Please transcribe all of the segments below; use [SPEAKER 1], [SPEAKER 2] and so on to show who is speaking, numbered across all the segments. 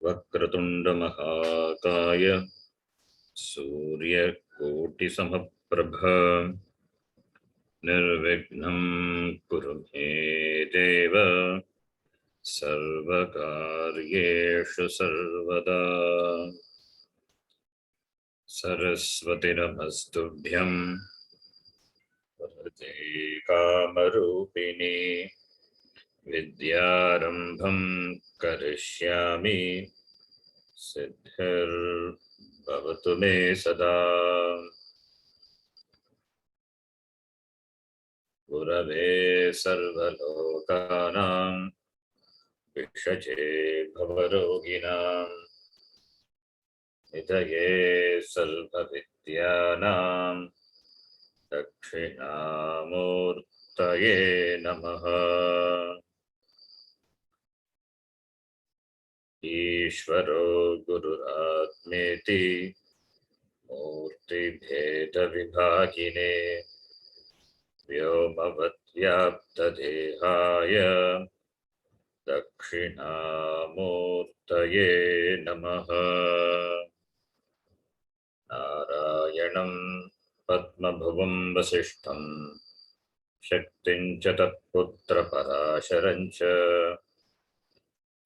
[SPEAKER 1] वक्रतुंड महाकाय सूर्यकोटिसमप्रभ निर्विघ्नं कुरु मे देव सर्वकार्येषु सर्वदा। सरस्वती नमस्तुभ्यं वरदे कामरूपिणी विद्यारंभं करिष्यामि सिद्धिर्भवतु मे सदा। गुरवे सर्वलोकानां विषजे भवरोगिणां निधये सर्वविद्यानां दक्षिणामूर्तये नमः। ईश्वरो गुरुरात्मेति मूर्तिभेदविभागिने व्योमवद्व्याप्तदेहाय दक्षिणामूर्तये नमः। नारायणं पद्मभुवं वसिष्ठं शक्तिं च तत्पुत्रपराशरं च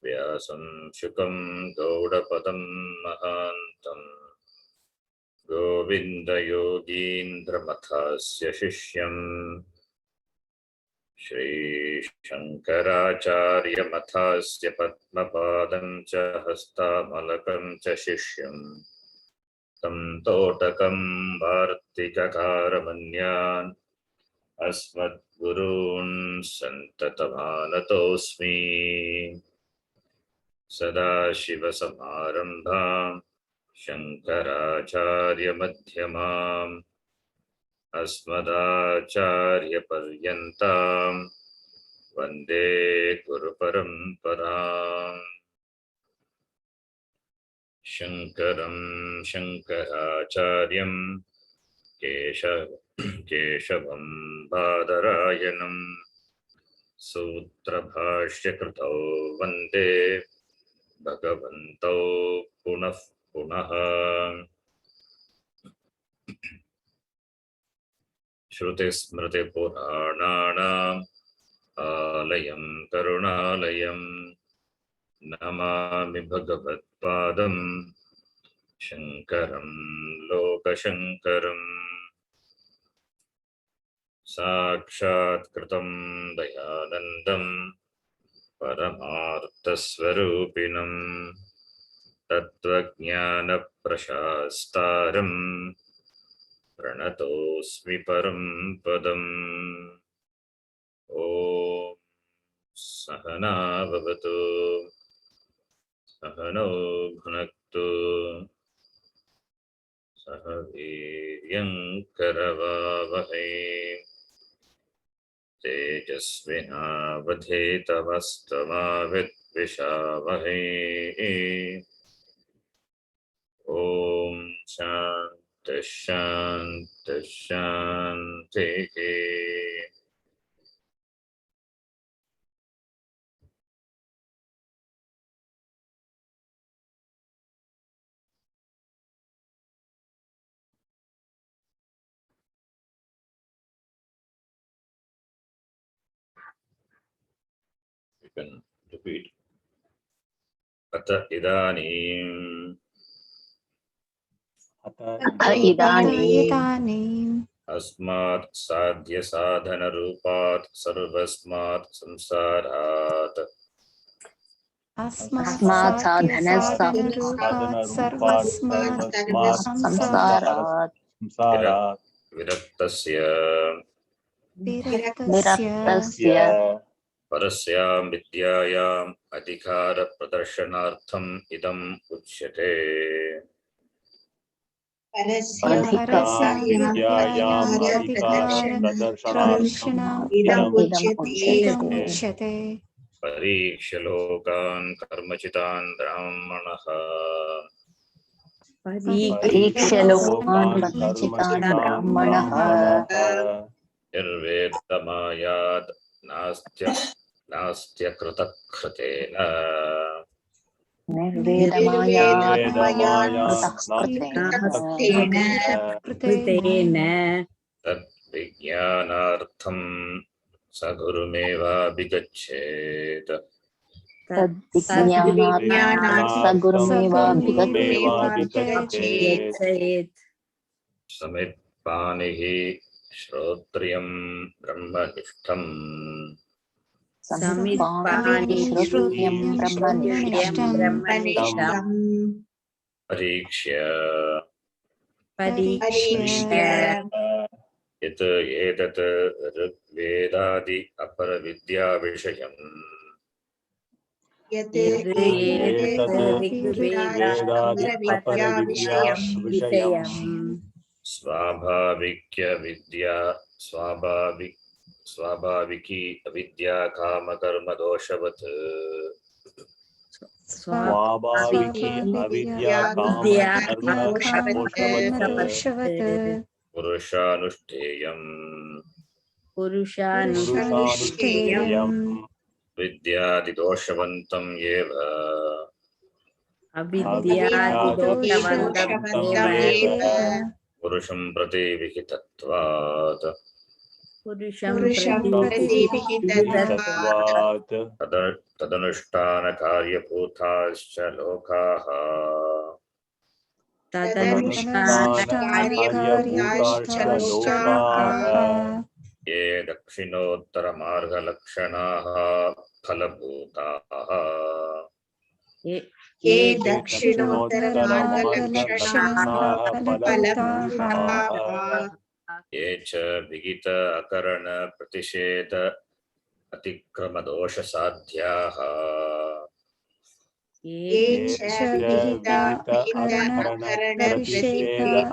[SPEAKER 1] व्यासं शुकं गौडपदं महान्तं गोविन्दयोगीन्द्रमथस्य शिष्यं श्रीशङ्कराचार्यमथस्य पद्मपादं च हस्तामलकं च शिष्यं तं तोटकं वार्तिककारमन्यान् अस्मद्गुरून् सन्ततमानतोऽस्मि। सदाशिवसमारम्भां शङ्कराचार्यमध्यमाम् अस्मदाचार्यपर्यन्तां वन्दे गुरुपरम्पराम्। शङ्करं शङ्कराचार्यं केशवं बादरायणं सूत्रभाष्यकृतौ वन्दे भगवन्तौ पुनः पुनः। श्रुतिस्मृतिपुराणानाम् आलयं करुणालयं नमामि भगवत्पादं शङ्करं लोकशङ्करम्। साक्षात्कृतं दयानन्दं परमार्थस्वरूपिणं तत्त्वज्ञानप्रशास्तारं प्रणतोऽस्मि परं पदम्। ॐ सहना भवतु सहनौ भुनक्तु सह वीर्यङ्करवावहै तेजस्विनावधीतमस्तमाविद्विषावहै। ॐ शान्तिः शान्तिः शान्तिः। You can repeat. अत इदानीम् अस्मात् साध्य साधन रूपात् सर्वस्मात् संसारात्
[SPEAKER 2] अस्मात् साधनरूपात् सर्वस्मात् संसारात्
[SPEAKER 1] विरक्तस्य परस्यां विद्यायाम् अधिकार प्रदर्शनार्थम् इदम् उच्यते। परीक्ष्य लोकान् कर्मचितान् ब्राह्मणः निर्वेदमायात् नास्त्यकृतकृतेन
[SPEAKER 2] कृतेन
[SPEAKER 1] तद्विज्ञानार्थं स गुरुमेवाभिगच्छेत्
[SPEAKER 2] सगुरुमेवाभिगच्छेत्
[SPEAKER 1] समित्पाणिः श्रोत्रियं ब्रह्मनिष्ठम्
[SPEAKER 2] श्रुत्यं ब्रह्मनिष्ठं
[SPEAKER 1] परीक्ष्य
[SPEAKER 2] परीक्ष्य
[SPEAKER 1] यत् एतत् ऋग्वेदादि अपरविद्याविषयम् स्वाभाविकी अविद्या कामकर्मदोषवत्
[SPEAKER 2] पुरुषानुष्ठेयम्
[SPEAKER 1] विद्यादिदोषवन्तं एव पुरुषं प्रति विहितत्वात् तदनुष्ठानकार्यभूताश्च लोकाः ये दक्षिणोत्तरमार्गलक्षणाः फलभूताः
[SPEAKER 2] ये दक्षिणोत्तरमार्गलक्षणाः फलभूताः
[SPEAKER 1] ये च विहित अकरण प्रतिषेध अतिक्रमदोषसाध्याः
[SPEAKER 2] ये च विहित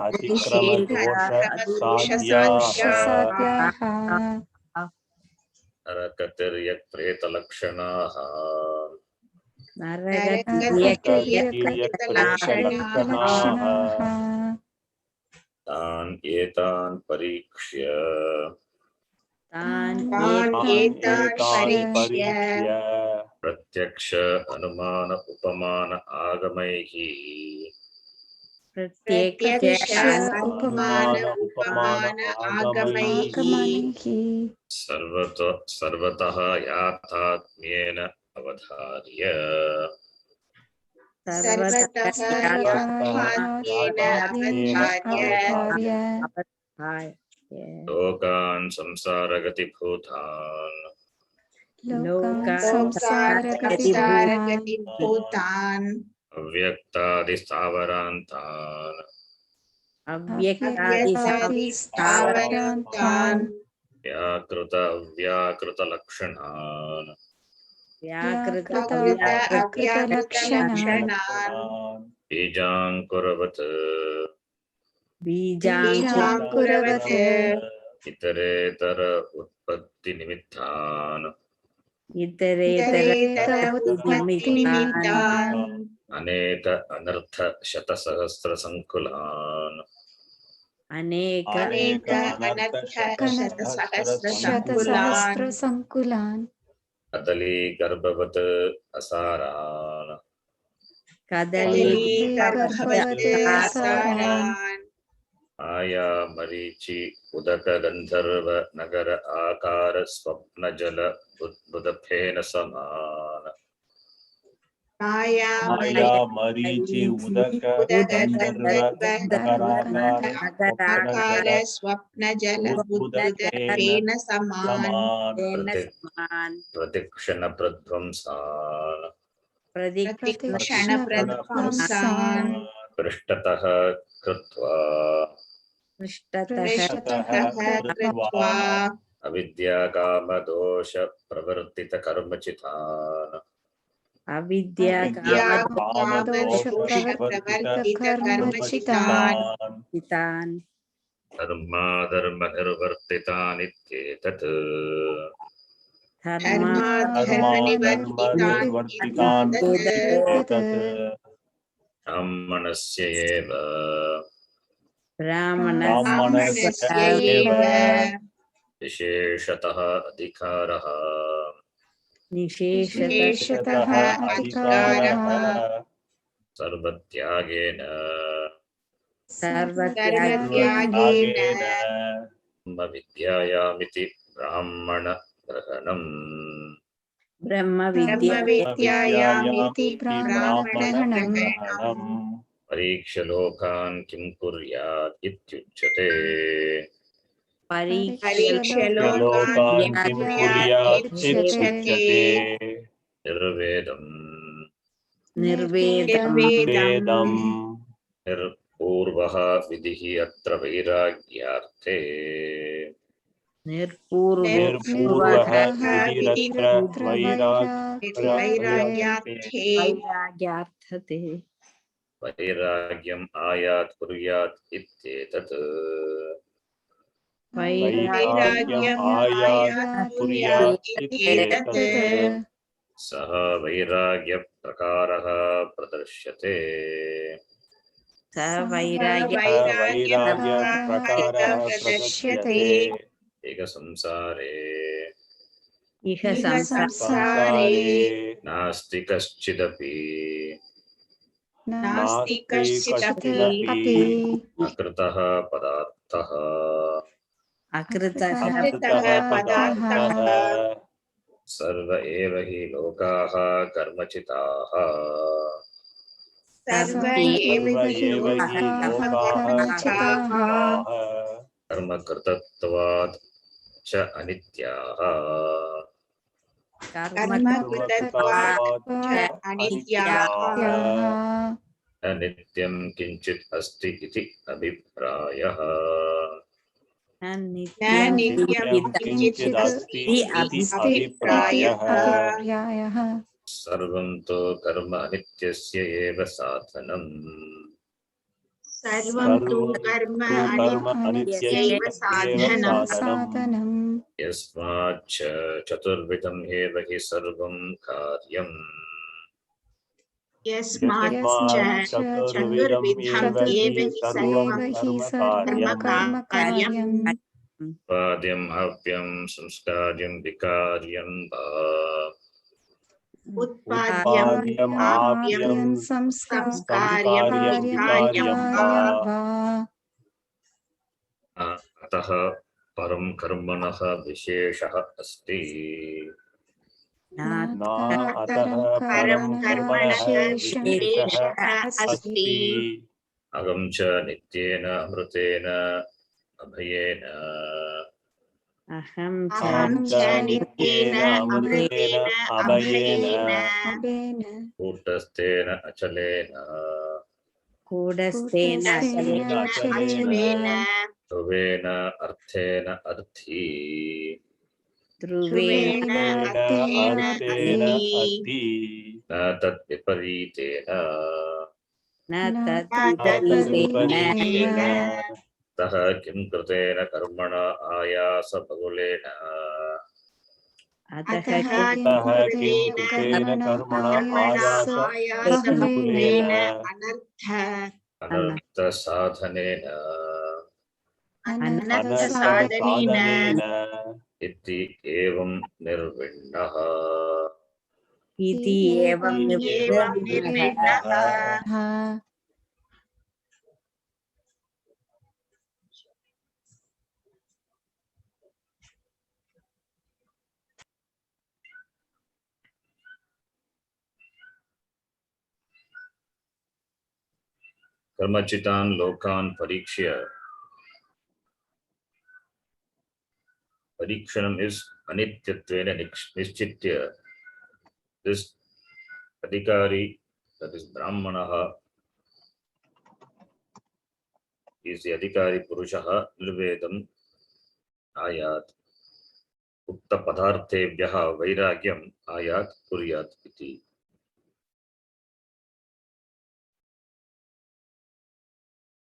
[SPEAKER 2] अतिक्रमदोषसाध्याः
[SPEAKER 1] नरकतिर्यक्प्रेतलक्षणाः तान् एतान् परीक्ष्य प्रत्यक्ष अनुमान उपमान आगमैः सर्वतः याथात्म्येन अवधार्य लोकान् संसारगतिभूतान् अव्यक्तादिस्थावरान्तान् व्याकृत अव्याकृतलक्षणान् बीजाङ्कुरवत् इतरेतर उत्पत्तिनिमित्तान् अनेक अनर्थ शतसहस्रसङ्कुलान्
[SPEAKER 2] शतसहस्रसङ्कुलान्
[SPEAKER 1] कदली गर्भवत् असारान् माया मरीचि उदक गंधर्व नगर आकार स्वप्न जल बुदफेन समान
[SPEAKER 3] माया मरीचि उदक गंधर्व नगराकार स्वप्न जल बुदफेन समान
[SPEAKER 1] प्रतिक्षण प्रध्वंसान पृष्ठतः कृत्वा अविद्या काम दोष प्रवर्तित कर्मचितान् धर्माधर्म निर्वर्तितान् इत्येतत् ब्राह्मणस्य एव विशेषतः अधिकारः
[SPEAKER 2] विशेषतः
[SPEAKER 3] अधिकारः
[SPEAKER 1] सर्वत्यागेन
[SPEAKER 3] सर्वत्यागेन
[SPEAKER 1] ब्रह्मविद्यायामिति ब्राह्मणग्रहणम्
[SPEAKER 3] ब्रह्मविद्यायामिति
[SPEAKER 2] ब्राह्मणग्रहणम्
[SPEAKER 3] ब्राह्मणग्रहणम्
[SPEAKER 1] परीक्ष्य लोकान् किं कुर्यात् इत्युच्यते
[SPEAKER 3] परीक्ष्य लोकान् किं कुर्यात् इत्युच्यते
[SPEAKER 1] निर्वेदम्
[SPEAKER 3] निर्वेदम्
[SPEAKER 1] निर्पूर्वः विधिः अत्र वैराग्यार्थे
[SPEAKER 3] निर्पूर्वः विधिरत्र वैराग्यार्थे
[SPEAKER 1] वैराग्यम् आयात् कुर्यात् इत्येतत्
[SPEAKER 3] वैराग्यम् आयात् कुर्यात् इत्येतत्
[SPEAKER 1] सः वैराग्यप्रकारः प्रदर्श्यते
[SPEAKER 3] वैराग्यप्रकारः प्रदर्श्यते
[SPEAKER 1] इह संसारे
[SPEAKER 3] इह संसारे
[SPEAKER 1] नास्ति कश्चिदपि
[SPEAKER 3] नास्ति कश्चिदपि
[SPEAKER 1] अकृतः पदार्थः
[SPEAKER 3] अकृतः पदार्थः
[SPEAKER 1] सर्व एव हि लोकाः कर्मचिताः
[SPEAKER 3] सर्व एव हि लोकाः कर्मचिताः
[SPEAKER 1] कर्मकृतत्वात् च अनित्याः
[SPEAKER 3] कर्मकृतत्वात् च अनित्याः
[SPEAKER 1] न नित्यं किञ्चित् अस्ति इति अभिप्रायः
[SPEAKER 3] न नित्यं किञ्चित् अस्ति इति अभिप्रायः
[SPEAKER 1] सर्वं तु कर्म अनित्यस्य एव साधनम्
[SPEAKER 3] सर्वं तु कर्म अनित्यस्यैव साधनम्
[SPEAKER 1] यस्माच्च चतुर्विधम् एव हि सर्वं कार्यम्
[SPEAKER 3] यस्माच्च चतुर्विधम् एव हि सर्वं कार्यम्
[SPEAKER 1] उत्पाद्यम् अव्यं संस्कार्यं विकार्यं वा
[SPEAKER 3] उत्पाद्यम् आप्यं संस्कार्यं विकार्यं वा
[SPEAKER 1] अतः परं कर्मणः विशेषः अस्ति
[SPEAKER 3] अतः परं कर्मणः विशेषः अस्ति
[SPEAKER 1] अहं च नित्येन अमृतेन अभयेन
[SPEAKER 3] अहं च नित्येन अमृतेन अभयेन
[SPEAKER 1] कूटस्थेन अचलेन
[SPEAKER 3] अचलेन
[SPEAKER 1] ध्रुवेन अर्थेन अर्थी
[SPEAKER 3] ध्रुवेण अर्थेन अर्थी
[SPEAKER 1] न तद्विपरीतेन तः किं कृतेन कर्मणा आयासबहुलेन
[SPEAKER 3] अतः किं कृतेन कर्मणा आयासबहुलेन
[SPEAKER 1] अनर्थसाधनेन
[SPEAKER 3] अनर्थसाधनेन
[SPEAKER 1] इति एवं निर्विण्णः
[SPEAKER 3] इति एवं निर्विण्णः
[SPEAKER 1] कर्मचितान् लोकान् परीक्षणम् is अनित्यत्वेन निश्चित्य this adhikari, that is brahmanaha, is the adhikari purushaha nirvedam ayat ukta padarthebhyaha vairagyam ayat kuryat iti.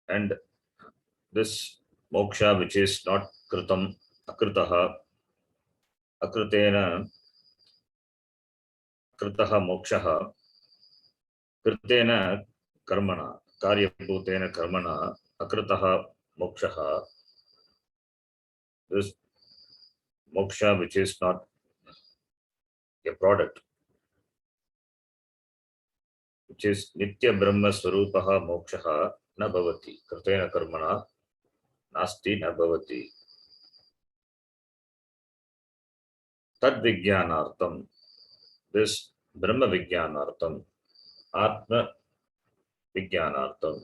[SPEAKER 1] And this moksha which is not kritam akritaha akritena kritaha mokshaha kritena karmana karyabhutena karmana akritaha mokshaha, this moksha which is not a product, which is Nitya Brahma Swarupaha Mokshaha na bhavati. Kritena karmana nasti na bhavati. Tad Vijnanartham, this Brahma Vijnanartham, Atma Vijnanartham,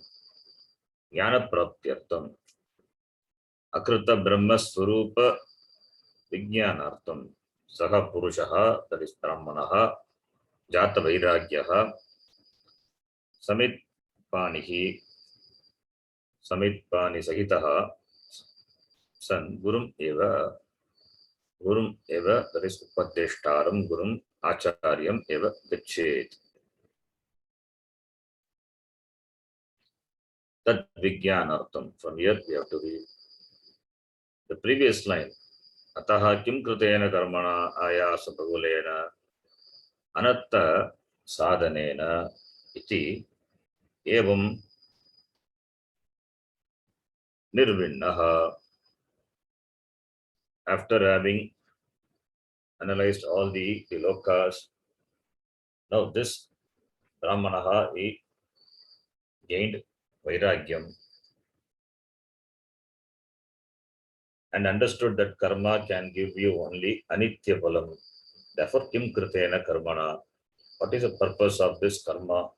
[SPEAKER 1] Jnana Praptyartham, Akrita Brahma Swarupa Vijnanartham, Saha Purushaha, that is Brahmanaha, Jata Vairagyaha, Samit Panihi, Samit Pani Sahitaha, San Gurum Eva, that is Upadeshtaram, Gurum Acharyam Eva Gachet. Tad Vijnanartham. From here we have to read the previous line. Ataha kim krutena karmana ayasa bagulena anatta sadhanena iti evam nirvinnaha. After having analyzed all the lokas, now this Brahmanaha, he gained Vairagyam and understood that karma can give you only anitya phalam. Therefore, kim kritena karmana. What is the purpose of this karma?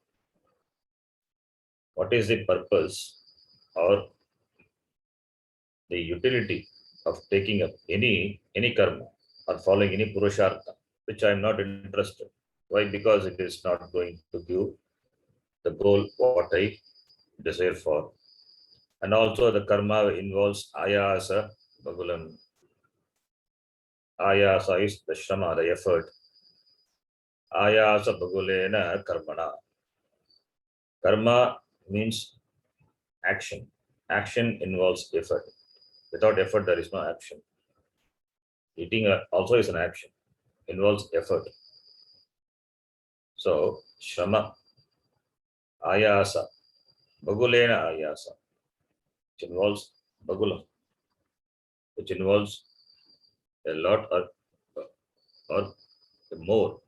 [SPEAKER 1] What is the purpose or the utility of taking up any karma or following any purushartha, which I am not interested. Why? Because it is not going to give the goal what I desire for. And also the karma involves ayasa bagulam. Ayasa is the shrama, the effort. Ayasa bagulena karmana. Karma means action. Action involves effort. Without effort, there is no action. Eating also is an action, involves effort. So, shrama, ayasa, bagulena ayasa, which involves bagulam, which involves a lot or more.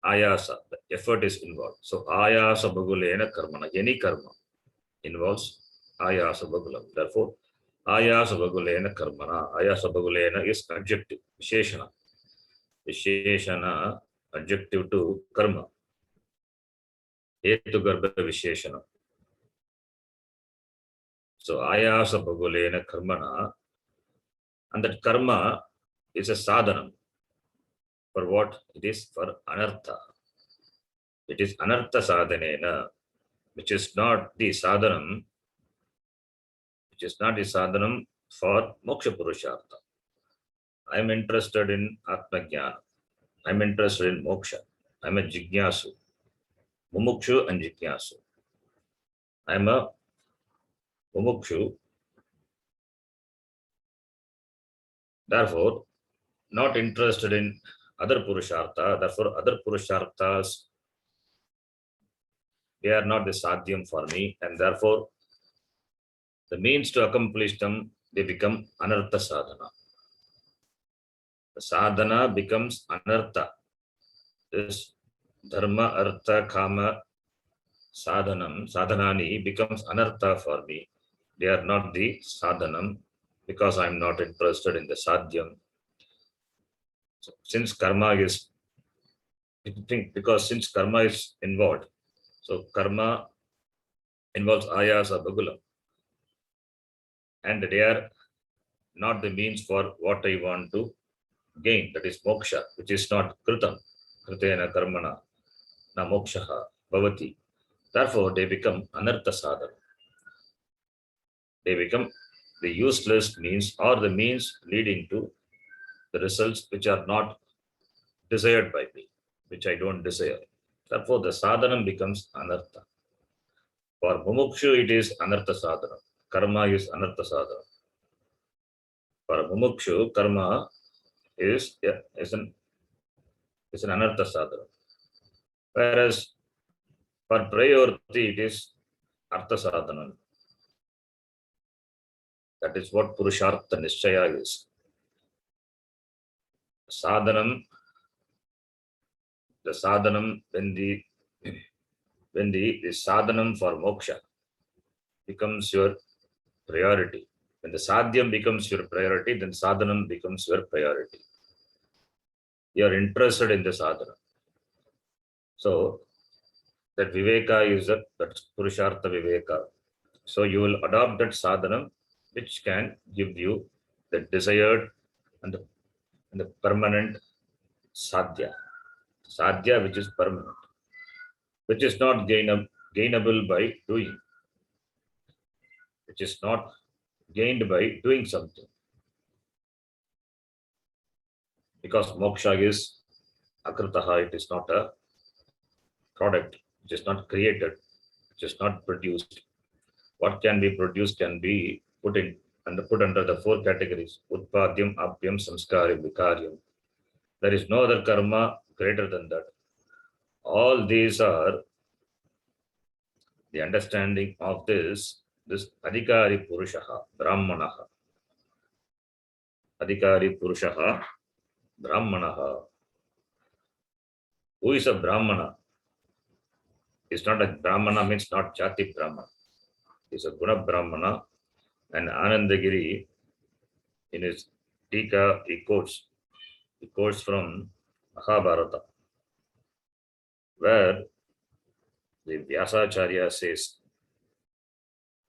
[SPEAKER 1] Ayasa, the effort is involved. So, ayasa bagulena karmana, any karma involves ayasa bagulam. Therefore, ayasa bagulena karmana. Ayasa bagulena is adjective, visheshana. Visheshana, adjective to karma. Hetu garbha visheshana. So, ayasa bagulena karmana. And that karma is a sadhanam. For what? It is for anartha. It is anartha sadhanena, which is not the sadhanam, for moksha purushartha. I am interested in Atma Jnana. I am interested in moksha. I am a jignasu. Mumukshu and jignasu. I am a mumukshu. Therefore, not interested in other purushartha. Therefore, other purusharthas, they are not the sadhyam for me, and therefore, the means to accomplish them, they become anartha sadhana. The sadhana becomes anartha. This dharma, artha, kama, sadhanani becomes anartha for me. They are not the sadhanam because I am not interested in the sadhyam. So, since karma is involved, so karma involves ayasa bagulam, and they are not the means for what I want to gain, that is moksha, which is not kritam, kritena karmana, na mokshaha bhavati. Therefore, they become anartha sadhana. They become the useless means or the means leading to the results which are not desired by me, which I don't desire. Therefore, the sadhanam becomes anartha. For mumukshu, it is anartha sadhana. Karma is anartha sadhana. For mumukshu, karma is an anartha sadhana. Whereas for prayorti, it is artha sadhana. That is what purushartha nishchaya is. Sadhanam the sadhanam, when the sadhanam for moksha becomes your priority, when the sadhyam becomes your priority, then sadhanam becomes your priority. You are interested in the sadhana. So that viveka is that purushartha viveka. So you will adopt that sadhanam which can give you the desired and the permanent sadhya. Sadhya which is permanent, which is not gainable by doing, which is not gained by doing something. Because moksha is akritaha, it is not a product, it is not created, it is not produced. What can be produced can be put under the four categories: utpadyam, apyam, samskaram, vikaryam. There is no other karma greater than that. All these are the understanding of this adhikari purushaha, brahmanaha. Adhikari purushaha, brahmanaha. Who is a brahmana? It's not a brahmana, means not jati brahmana. It's a guna brahmana. And Anandagiri, in his Tika, he quotes from Mahabharata, where the Vyasacharya says,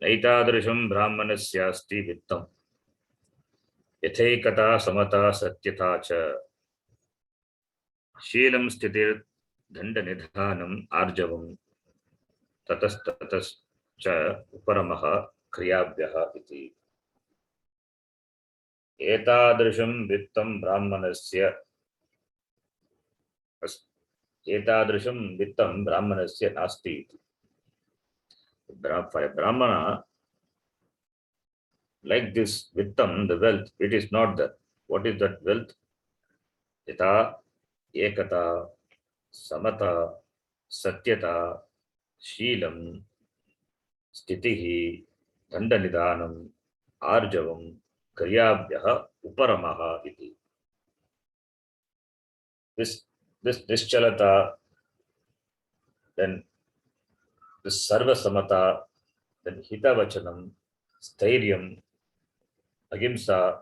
[SPEAKER 1] Naitadrisham brahmanasyasti vittam yathekata samata satyata cha Sheelam sthitir dhanda nidhanam arjavam tatas cha uparamaha kriyabhyaha iti. Etadrisham vittam brahmanasya etadrisham vittam brahmanasya nasti iti. For a brahmana, like this vittam, the wealth, it is not that. What is that wealth? Yata, ekata, samata, satyata, sheelam, stitihi, dandanidanam, arjavam, kriyabhyaha, uparamaha iti. This nischalata, then this sarva samata, then hitavachanam, stairyam, ahimsa,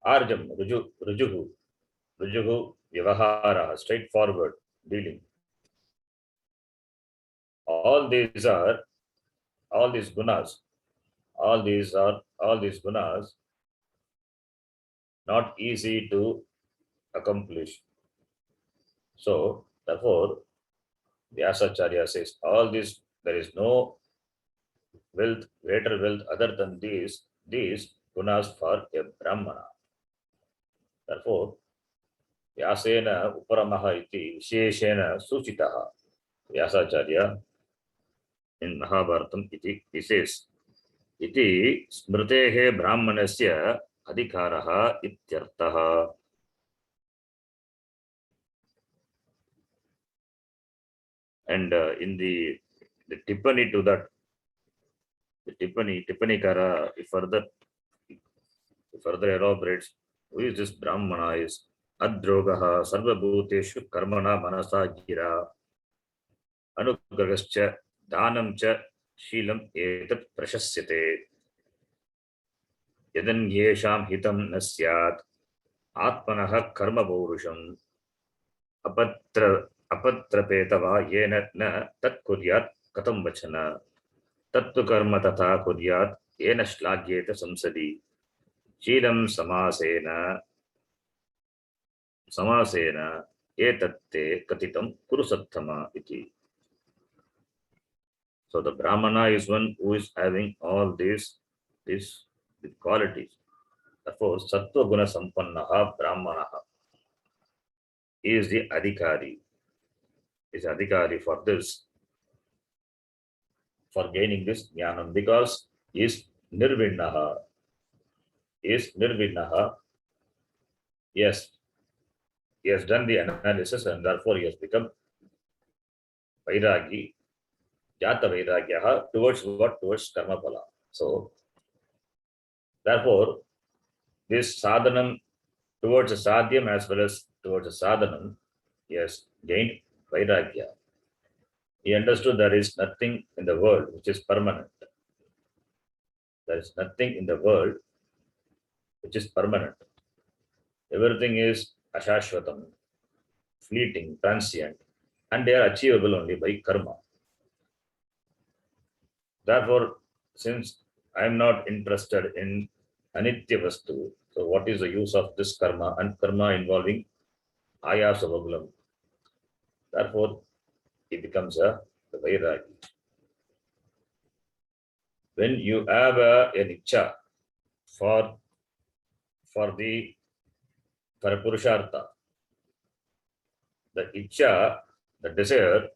[SPEAKER 1] arjam, rujuhu, vyavahara, straightforward dealing. All these gunas not easy to accomplish. So therefore, Vyasacharya says all this, there is no wealth, greater wealth other than these gunas for a brahmana. Therefore, Vyasena uparamaha iti visheshena suchitaha. Vyasacharya in Mahabharatam iti, he says, iti smritehe brahmanasya adhikaraha ityartaha. And in the tippani to that, the tippanikara, he further elaborates, who is this brahmana is adrogaha sarvabhuteshu karmana manasa gira anugragascha danam cha sheelam etat prashasyate yadan yesham hitam nasyat atmanaha karma baurusham apatrapetava yena na tat kuryat katam vachana tattu karma tatha kuryat yena shlagyeta samsadi sheelam samasena etatte katitam kurusattama iti. So the brahmana is one who is having all these qualities. Therefore, sattva guna sampannaha brahmanaha is the adhikari. Is adhikari for this, for gaining this jnanam, because is nirvinnaha. Yes, he has done the analysis and therefore he has become vairagi, jata vairagyaha, towards what? Towards karma phala. So therefore, this sadhanam towards the sadhyam as well as towards the sadhanam, yes, gained vairagya. He understood there is nothing in the world which is permanent. There is nothing in the world which is permanent. Everything is ashashvatam, fleeting, transient, and they are achievable only by karma. Therefore, since I am not interested in anitya vastu, so what is the use of this karma and karma involving ayasa vagulam? Therefore, it becomes a vairagi. When you have an ichcha for a purushartha, the ichcha, the desire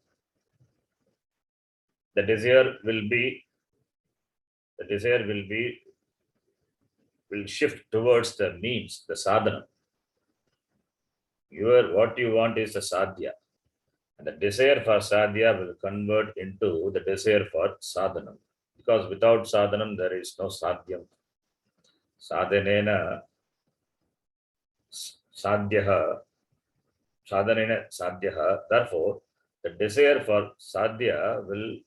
[SPEAKER 1] will shift towards the means, the sadhana. What you want is the sadhya, and the desire for sadhya will convert into the desire for sadhanam, because without sadhanam there is no sadhyam. Sadhanena sadhyaha, sadhanena sadhyaha. Therefore, the desire for sadhya will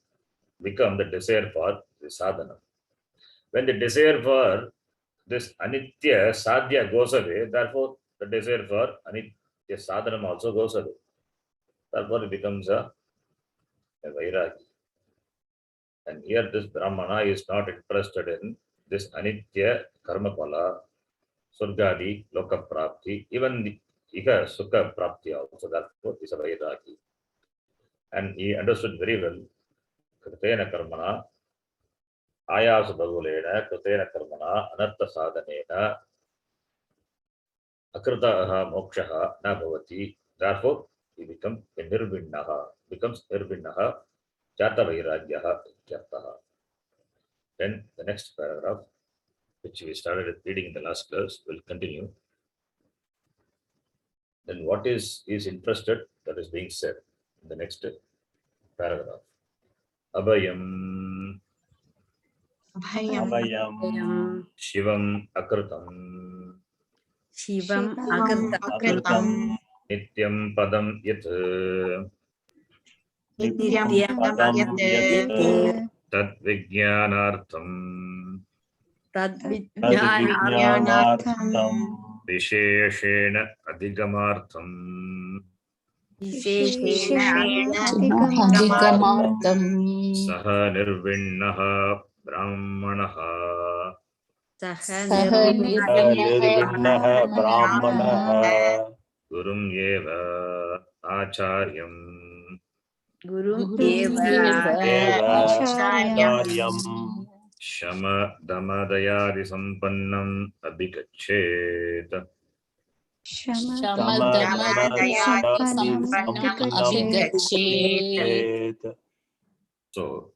[SPEAKER 1] become the desire for the sadhana. When the desire for this anitya sadhya goes away, therefore the desire for anitya sadhanam also goes away. Therefore it becomes a vairagi. And here this Brahmana is not interested in this anitya karma pala, surgadi, loka prapti, even the iha sukha prapti also. Therefore is a vairagi. And he understood very well, kritena karmana, ayasa bhagulena, kritena karmana, anartha sadhanena, akritaha mokshaha na bhavati. Therefore, he becomes nirvinnaha, jata vairagyaha ityarthaha. Then the next paragraph, which we started reading in the last class, will continue. Then what is interested, that is being said in the next paragraph. Abhayam
[SPEAKER 3] Abhayam
[SPEAKER 1] Shivam Akritam
[SPEAKER 3] Shivam
[SPEAKER 2] Shivam
[SPEAKER 3] Akritam
[SPEAKER 1] Nityam Padam Yat
[SPEAKER 3] Nityam
[SPEAKER 2] Padam
[SPEAKER 3] Yat
[SPEAKER 1] Tad Vijnanartham
[SPEAKER 3] Tadvijnanartham
[SPEAKER 1] Visheshena Adhigamartham
[SPEAKER 3] Visheshena
[SPEAKER 2] Adhigamartham
[SPEAKER 1] Saha Nirvinnaha Brahmanaha
[SPEAKER 2] Saha
[SPEAKER 3] Nirvinnaha Brahmanaha
[SPEAKER 1] Gurum Yeva Acharyam
[SPEAKER 3] Guru
[SPEAKER 2] Eva
[SPEAKER 3] Eva
[SPEAKER 2] Acharyam
[SPEAKER 3] Acharyam
[SPEAKER 1] Shama Damadayadi Sampannam Abhikachet.
[SPEAKER 2] Shamadhamadayati Sampannam Abhigachet.
[SPEAKER 1] So,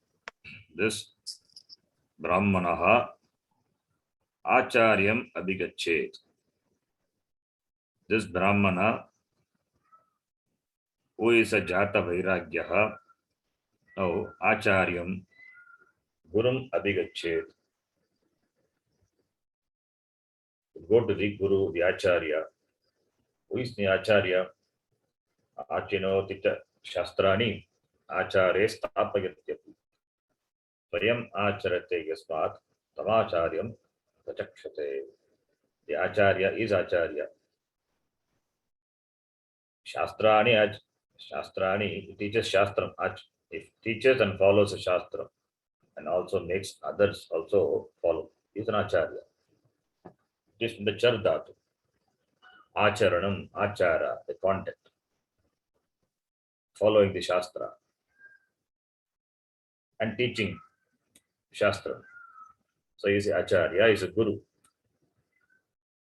[SPEAKER 1] this Brahmanaha Acharyam Abhigachet. This Brahmana, who is a Jata Vairagyaha, now Acharyam Gurum Abhigachet. Go to the Guru, the Acharya. Who is the Acharya? Achino Tita Shastrani Acharya Stapayatyati. Swayam Acharate Yasmat Tamacharyam Tachakshate. The Acharya is Acharya. Shastrani, he teaches Shastram. If teaches and follows a Shastram and also makes others also follow, is an Acharya. It is from the Char Dhatu. Acharanam, Achara, the content. Following the Shastra and teaching Shastra. So he is a Acharya, he is a Guru.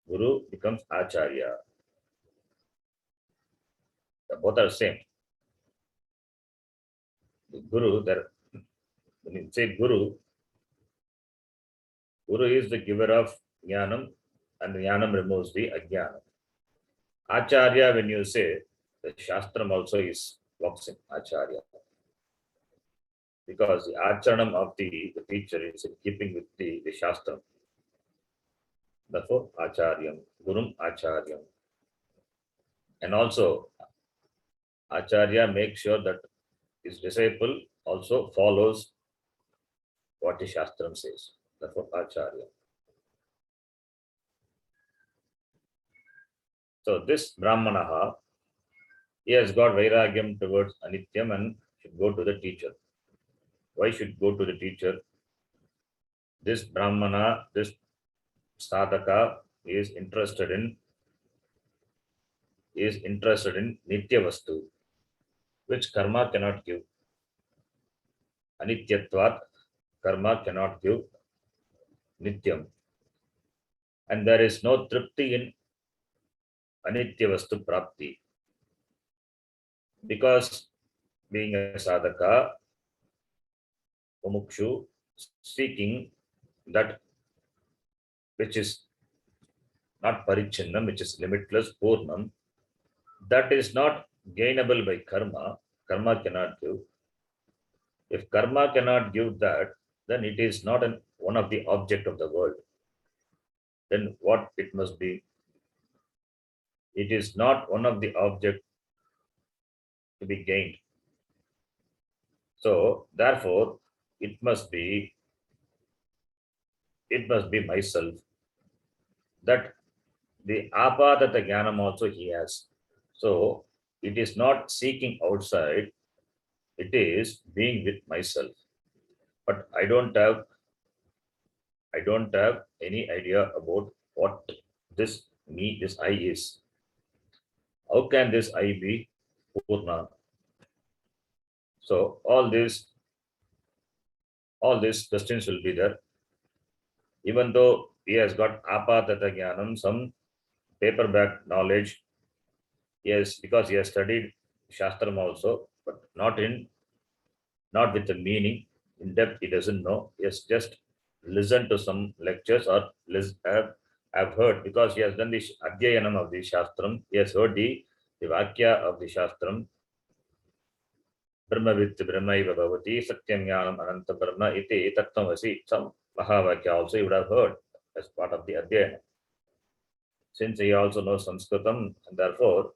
[SPEAKER 1] Guru becomes Acharya. Both are same. The Guru, when you say Guru, Guru is the giver of Jnanam, and Jnanam removes the Ajnanam. Acharya, when you say, the Shastram also works in Acharya. Because the Acharanam of the teacher is in keeping with the Shastram. Therefore, Acharyam, Gurum Acharyam. And also, Acharya makes sure that his disciple also follows what the Shastram says. That's what Acharya. So this Brahmanaha, he has got Vairagyam towards Anityam and should go to the teacher. Why should go to the teacher? This Brahmana, this Sadhaka is interested in Nitya Vastu, which karma cannot give. Anityatvat, karma cannot give Nityam. And there is no tripti in Anitya Vastu Prapti. Because being a sadhaka, Mumukshu, seeking that which is not parichinnam, which is limitless, purnam, that is not gainable by karma. Karma cannot give. If karma cannot give that, then it is not one of the object of the world. Then what it must be? It is not one of the object to be gained. So therefore, it must be myself. That the apadata jnanam also he has. So it is not seeking outside, it is being with myself. But I don't have any idea about what this me, this I is. How can this I be Purna? So all these questions will be there. Even though he has got apatata jnanam, some paperback knowledge, yes, because he has studied Shastram also, but not with the meaning in depth. He doesn't know. He has just listened to some lectures or have heard, because he has done the Adhyayanam of the Shastram. He has heard the Vakya of the Shastram. Brahmavit Brahmaiva Bhavati Satyam Jnanam Ananta Brahma iti Tattvamasi. Some Mahavakya also he would have heard as part of the Adhyayana. Since he also knows Sanskritam, and therefore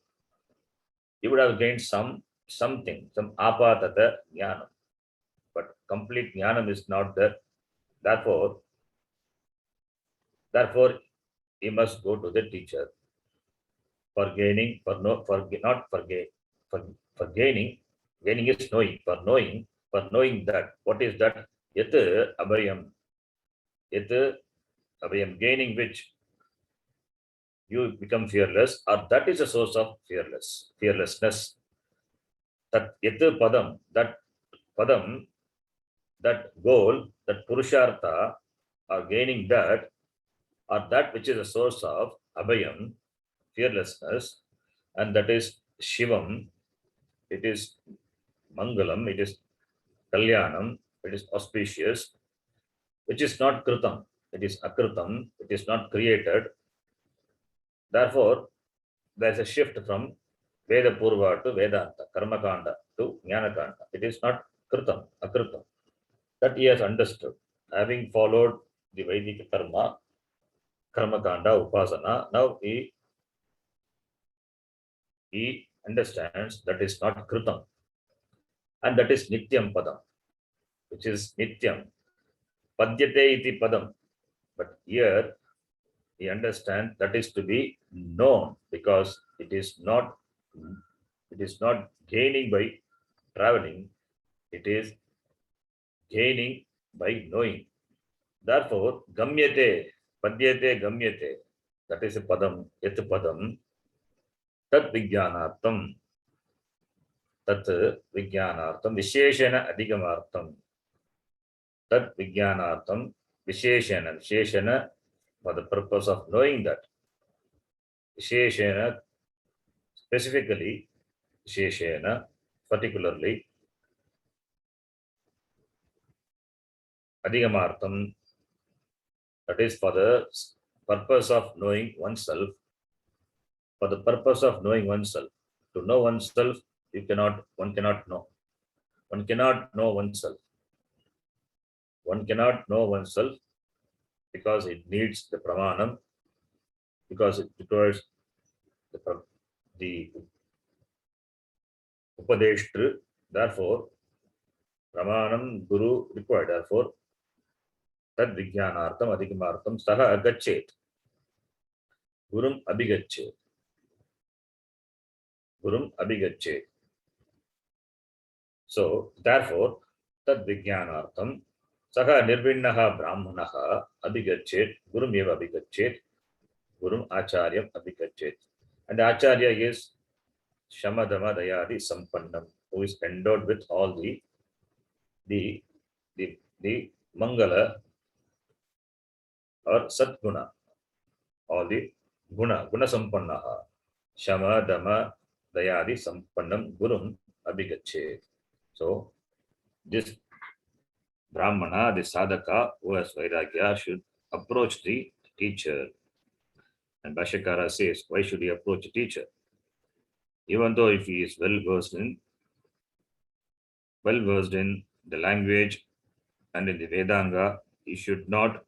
[SPEAKER 1] he would have gained something, some apatata jnanam. But complete jnanam is not there. Therefore, he must go to the teacher for gaining, not for gain, for gaining. Gaining is knowing. For knowing that. What is that? Yat abhayam. Gaining which you become fearless, or that is a source of fearlessness. That yat padam, that padam, that goal, that purushartha, or gaining that, or that which is a source of abhayam, fearlessness, and that is Shivam, it is Mangalam, it is Kalyanam, it is auspicious, which is not Kritam, it is Akritam, it is not created. Therefore, there is a shift from Veda Purva to Vedanta, Karma Kanda to Jnana Kanda. It is not Kritam, Akritam. That he has understood. Having followed the Vedic Karma Kanda, Upasana, now he understands that is not Kritam. And that is Nityam Padam, which is Nityam. Padyate iti Padam. But here he understands that is to be known, because it is not gaining by traveling, it is gaining by knowing. Therefore, Gamyate, Padyate Gamyate, that is a Padam, Yat Padam, Tat Vijnanartam. Tat Vijnanartam, Visheshana Adhigamartam. Tat Vijnanartam, Visheshana, for the purpose of knowing that. Visheshana, specifically, Visheshana, particularly, Adhigamartam, that is for the purpose of knowing oneself. For the purpose of knowing oneself. To know oneself, one cannot know. One cannot know oneself. One cannot know oneself because it needs the pramanam, because it requires the Upadeshtru, therefore, Pramanam Guru required. Therefore, Tad Vijnanartham Adhigamartham Saha Agachet. Gurum Abhigachet. Gurum Abhigachet. So, therefore, Tad Vijnanartham Saha Nirvinnaha Brahmanaha Abhigachet. Gurum Eva Abhigachet. Gurum Acharyam Abhigachet. And the Acharya is Shamadama Dayadi Sampannam, who is endowed with all the Mangala or Satguna, all the Guna Sampannaha, Shama, Dama, Dayadi Sampannam, Gurum Abhigachet. So, this Brahmana, the sadhaka who has Vairagya, should approach the teacher. And Bhashyakara says, why should he approach a teacher? Even though if he is well versed in the language and in the Vedanga, he should not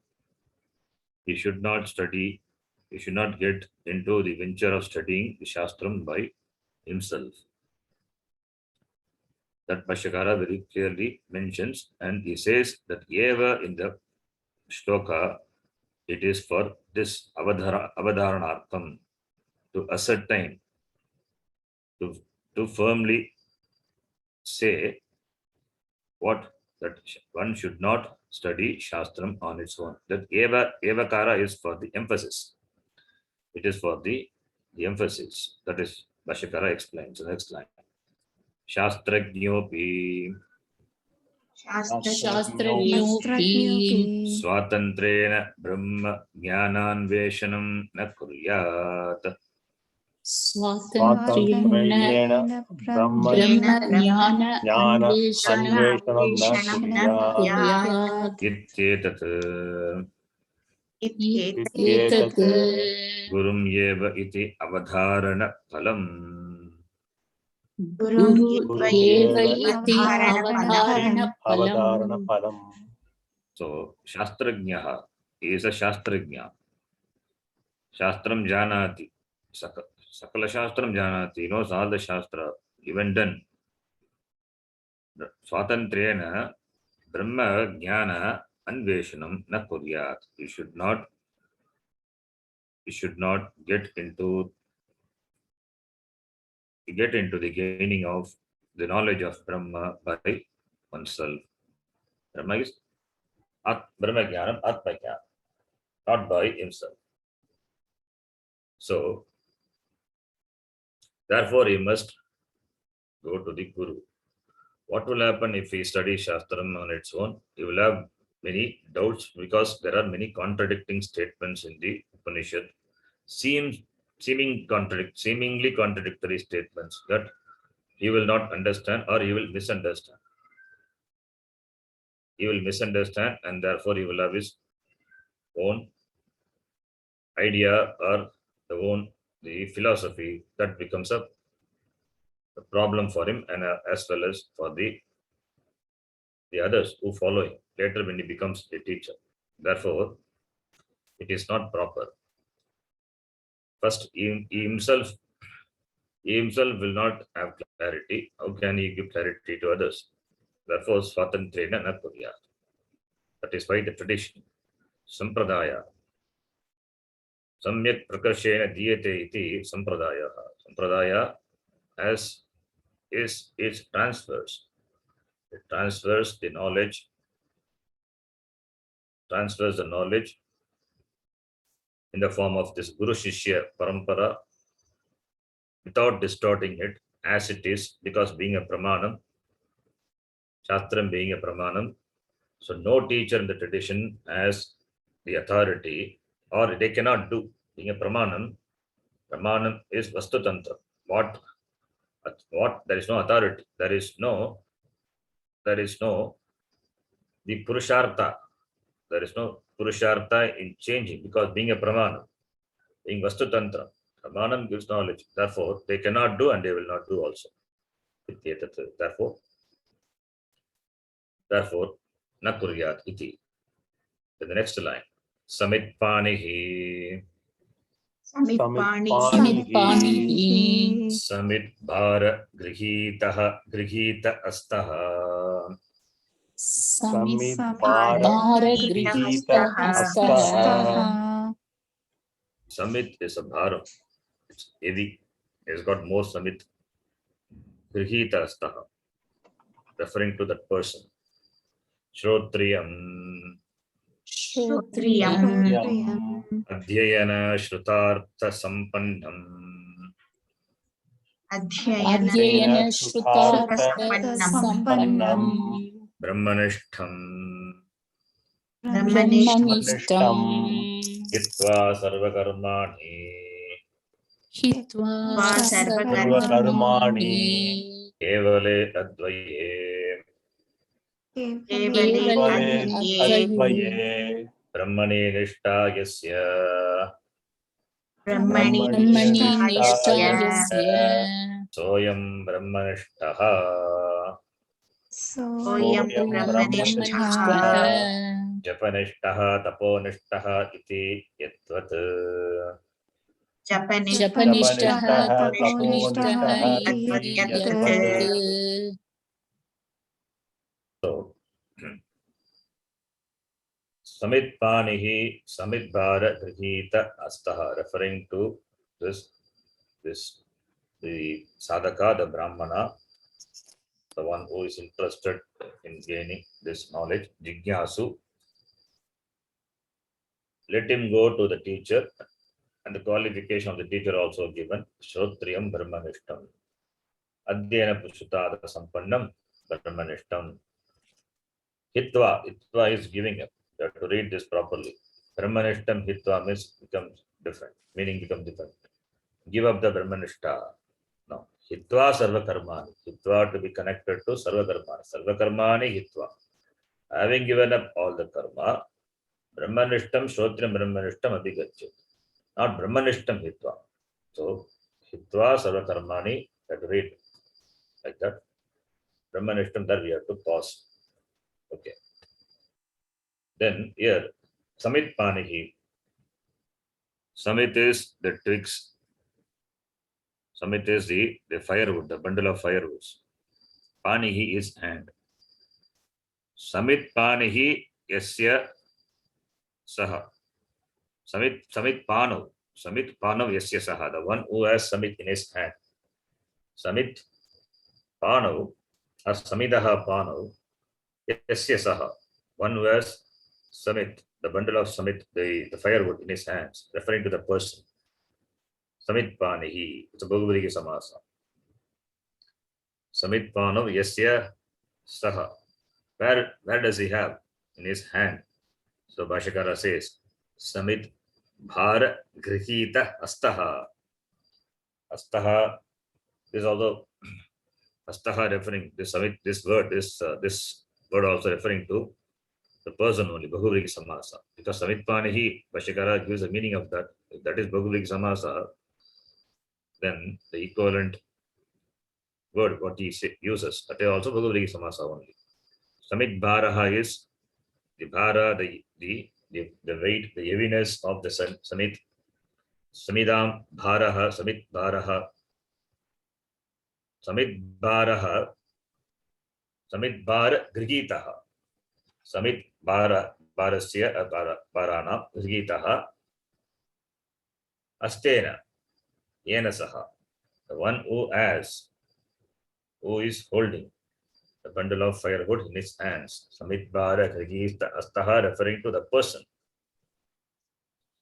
[SPEAKER 1] study, he should not get into the venture of studying the Shastram by himself. That Bhashyakara very clearly mentions, and he says that Eva in the shloka, it is for this avadharanartham, to ascertain, to firmly say what that one should not study Shastram on its own. That Evakara is for the emphasis. It is for the emphasis. That is Bhashyakara explains. The next line. Shastrajñopi
[SPEAKER 2] Shastrajñopi
[SPEAKER 1] Swatantrena Brahma Jnananveshanam na kuryat.
[SPEAKER 2] Swatantrena Brahma Jnana Anveshanam na kuryat. Ityetat
[SPEAKER 1] Gurum Yeva iti avadharana phalam.
[SPEAKER 2] Guru Eva iti avadharana phalam.
[SPEAKER 1] So, Shastrajñaha is a Shastrajña. Shastram Janati. Sakala Shastram Janati. He knows all the Shastra, even done. Swatantrena Brahma Jnana Anveshanam na kuryat. You should not get into the gaining of the knowledge of Brahma by oneself. Brahma is Brahma Jnanam Atma Jnana, not by himself. So, therefore, he must go to the Guru. What will happen if he studies Shastram on its own? He will have many doubts because there are many contradicting statements in the Upanishad, seemingly contradictory statements that he will not understand or he will misunderstand. He will misunderstand, and therefore he will have his own idea or the philosophy that becomes a problem for him, and as well as for the others who follow him later when he becomes a teacher. Therefore, it is not proper. First, he himself will not have clarity. How can he give clarity to others? Therefore, swatantrena na kuryat. That is why the tradition, sampradaya, samyak prakashena diyate iti sampradaya. Sampradaya is transfers. It transfers the knowledge in the form of this Guru Shishya Parampara without distorting it as it is, because being a Pramanam, Shastram being a Pramanam, so no teacher in the tradition has the authority, or they cannot do. Being a Pramanam is Vastu Tantra. What there is no authority. There is no the Purushartha. There is no Purushartha in changing, because being a Pramanam, being Vastu Tantra, Pramanam gives knowledge. Therefore, they cannot do and they will not do also. Therefore, na kuryat iti. In the next line, Samitpanihi
[SPEAKER 3] Samitpanihi.
[SPEAKER 1] Samit Bhara Grihita Astah.
[SPEAKER 3] Samitpara
[SPEAKER 2] Grihita Astaha.
[SPEAKER 1] Samit is a bharam. It's heavy. It's got more samit. Grihita Astah, referring to that person. Shrotriyam
[SPEAKER 3] Shrotriyam.
[SPEAKER 1] Adhyayana Shrutartha Sampannam
[SPEAKER 3] Adhyayana Shrutartha Sampannam.
[SPEAKER 1] Brahmanishtham
[SPEAKER 3] Brahmanishtam.
[SPEAKER 1] Hitva Sarvakarmani
[SPEAKER 3] Hitva
[SPEAKER 2] Sarvakarmani.
[SPEAKER 3] Sarvakarmani.
[SPEAKER 1] Kevale Advaye
[SPEAKER 3] Kevale Advaye.
[SPEAKER 2] Advaye.
[SPEAKER 1] Brahmani Nishta Yasya
[SPEAKER 3] Brahmani Nishtayasya.
[SPEAKER 1] Soyam Brahmanishtaha
[SPEAKER 2] Soyam
[SPEAKER 3] Brahmanishtaha.
[SPEAKER 1] Japanishtaha Taponishtaha Iti Yatvat
[SPEAKER 3] Japanishtaha Taponishtaha iti yat.
[SPEAKER 1] So, Samit Panihi Samit Bhara Grihita Astaha, referring to this the sadhaka, the brahmana, the one who is interested in gaining this knowledge, Jigyasu. Let him go to the teacher, and the qualification of the teacher also given. Shrotriyam Brahmanishtam Adhyayana Pushutada Sampannam Brahmanishtam. Hitva is giving up. You have to read this properly. Brahmanishtam Hitva means becomes different. Meaning becomes different. Give up the Brahmanishta. No. Hitva Sarva Karmani. Hitva to be connected to Sarva Karmani. Sarva Karmani Hitva. Having given up all the karma, Brahmanishtam Shrotriyam Brahmanishtam Adhigachyat. Not Brahmanishtam Hitva. So Hitva Sarva Karmani, that read like that. Brahmanishtam, that we have to pause. Okay. Then here, Samit Panihi. Samit is the twigs. Samit is the firewood, the bundle of firewoods. Panihi is hand. Samit Panihi Yasya Saha. Samit Panav. Samit Panav Yasya Saha. The one who has Samit in his hand. Samit Panav or Samidaha Panav Yasya Saha. One who has Samit, the bundle of Samit, the firewood in his hands, referring to the person. Samit Panihi. It's a Bhagavadgita Samasa. Samit Panav Yasya Saha. Where does he have in his hand? So Bhashakara says, Samit Bhara Grihita Astaha. Astaha is also Astaha referring this Samit, this word also referring to the person only, Bhagavadgita Samasa. Because Samit Panihi, Bhashakara gives the meaning of that. If that is Bhagavadgita Samasa, then the equivalent word what he uses, that is also Bhagavadgita Samasa only. Samit Bharaha is the Bhara, the weight, the heaviness of the Samit. Samidam Bharaha, Samit Bharaha. Samit Bharaha, Samit Bhara Grigitaha. Samit Bhara, Bharasya, Bharana, Grigitaha. Astena, Yenasaha. The one who is holding the bundle of firewood in his hands. Samit Bhara Grigita Astaha, referring to the person.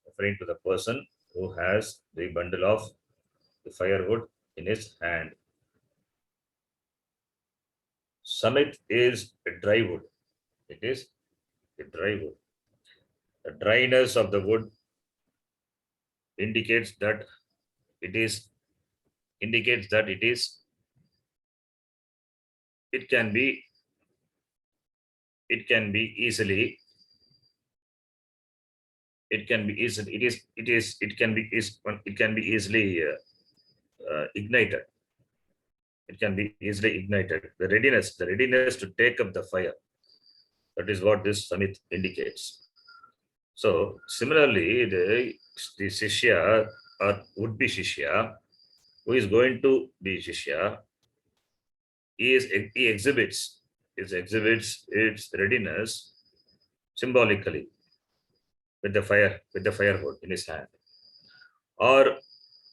[SPEAKER 1] Referring to the person who has the bundle of the firewood in his hand. Samit is a dry wood. It is a dry wood. The dryness of the wood indicates that it can be easily ignited. It can be easily ignited. The readiness to take up the fire. That is what this Samit indicates. So similarly, the Shishya or would be Shishya, who is going to be Shishya, he exhibits its readiness symbolically with the firewood in his hand. Or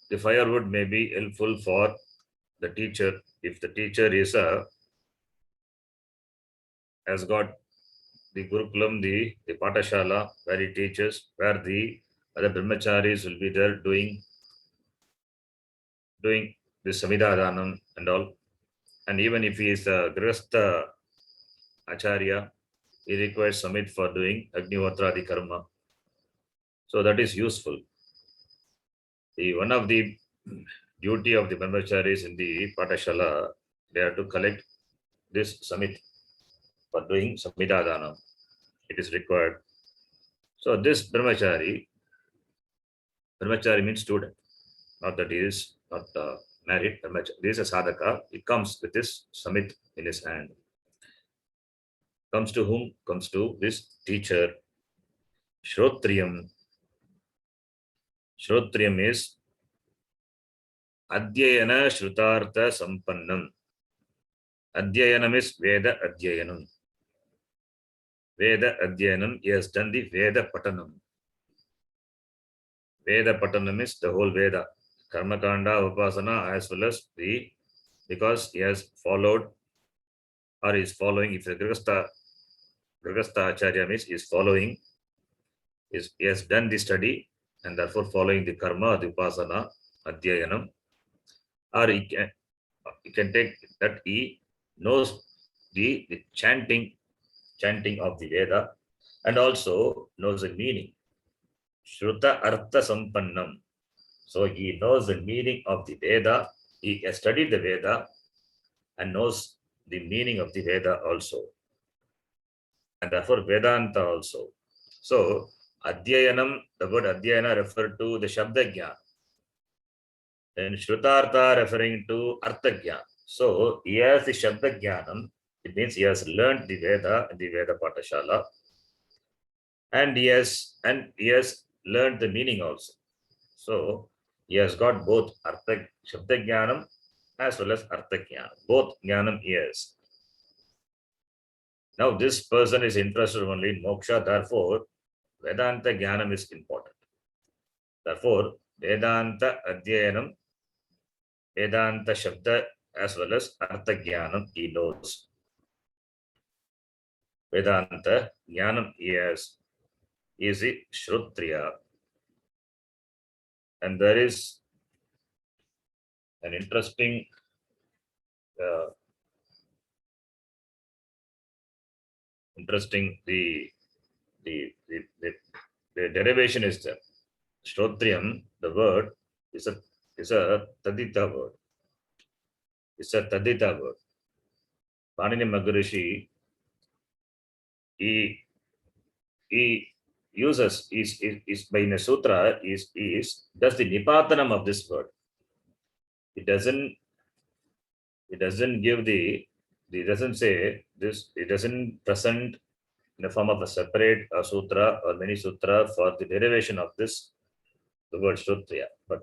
[SPEAKER 1] the firewood may be helpful for the teacher if the teacher has got the Gurukulam, the Patashala, where he teaches, where the other brahmacharis will be there doing the Samhita and all. And even if he is a Grihastha Acharya, he requires Samhit for doing Agnihotra the Karma. So that is useful. One of the duty of the brahmacharis in the Patashala, they are to collect this Samhit for doing Samhita. It is required. So this brahmachari means student, not that he is not married. This is a sadhaka. He comes with this Samhit in his hand. Comes to whom? Comes to this teacher. Shrotriyam. Shrotriyam is Adhyayana Shrutartha Sampannam. Adhyayanam is Veda Adhyayanam. Veda Adhyayanam, he has done the Veda Patanam. Veda Patanam is the whole Veda. Karma Kanda, Upasana, as well as because he has followed or is following, if the Grihastha Acharya means he is following, he has done the study and therefore following the Karma, the Upasana, Adhyayanam. Or he can take that he knows the chanting of the Veda and also knows the meaning. Shruta Artha Sampannam. So he knows the meaning of the Veda. He has studied the Veda and knows the meaning of the Veda also. And therefore Vedanta also. So Adhyayanam, the word Adhyayana referred to the Shabda Jnana. Then Shrutartha referring to Artha Jnana. So he has the Shabda Jnanam. It means he has learned the Veda in the Veda Patashala. And he has learned the meaning also. So he has got both Artha Shabda Jnanam as well as Artha Jnanam. Both Jnanam he has. Now this person is interested only in moksha, therefore Vedanta Jnanam is important. Therefore Vedanta Adhyayanam, Vedanta Shabda as well as Artha Jnanam he knows. Vedanta Jnanam he has is a Shrotriya. And there is an interesting the derivation is there. Shrotriyam, the word is a Tadita word. It's a Tadita word. Panini Maharishi, he uses is by in a sutra is does the nipatanam of this word. It doesn't give it doesn't say this, it doesn't present in the form of a separate sutra or mini sutra for the derivation of this, the word Shrutriya. But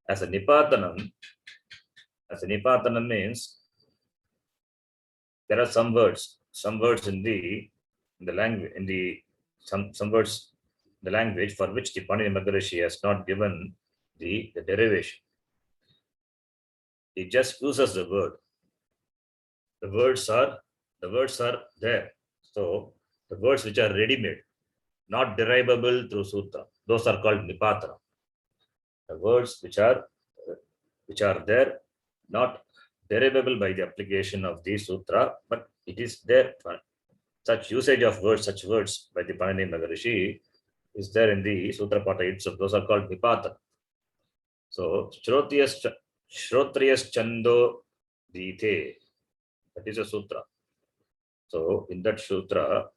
[SPEAKER 1] as a nipatanam means there are some words in the language, some words in the language for which the Panini Maharishi has not given the derivation. He just uses the word. The words are there. So the words which are ready-made, not derivable through sutra, those are called nipatana. The words which are there, not derivable by the application of the sutra, but it is there. Such usage of such words by the Panini Maharishi is there in the Sutra Pata itself. Those are called nipatana. So Shrotriyas Chando Dite, that is a sutra. So in that sutra,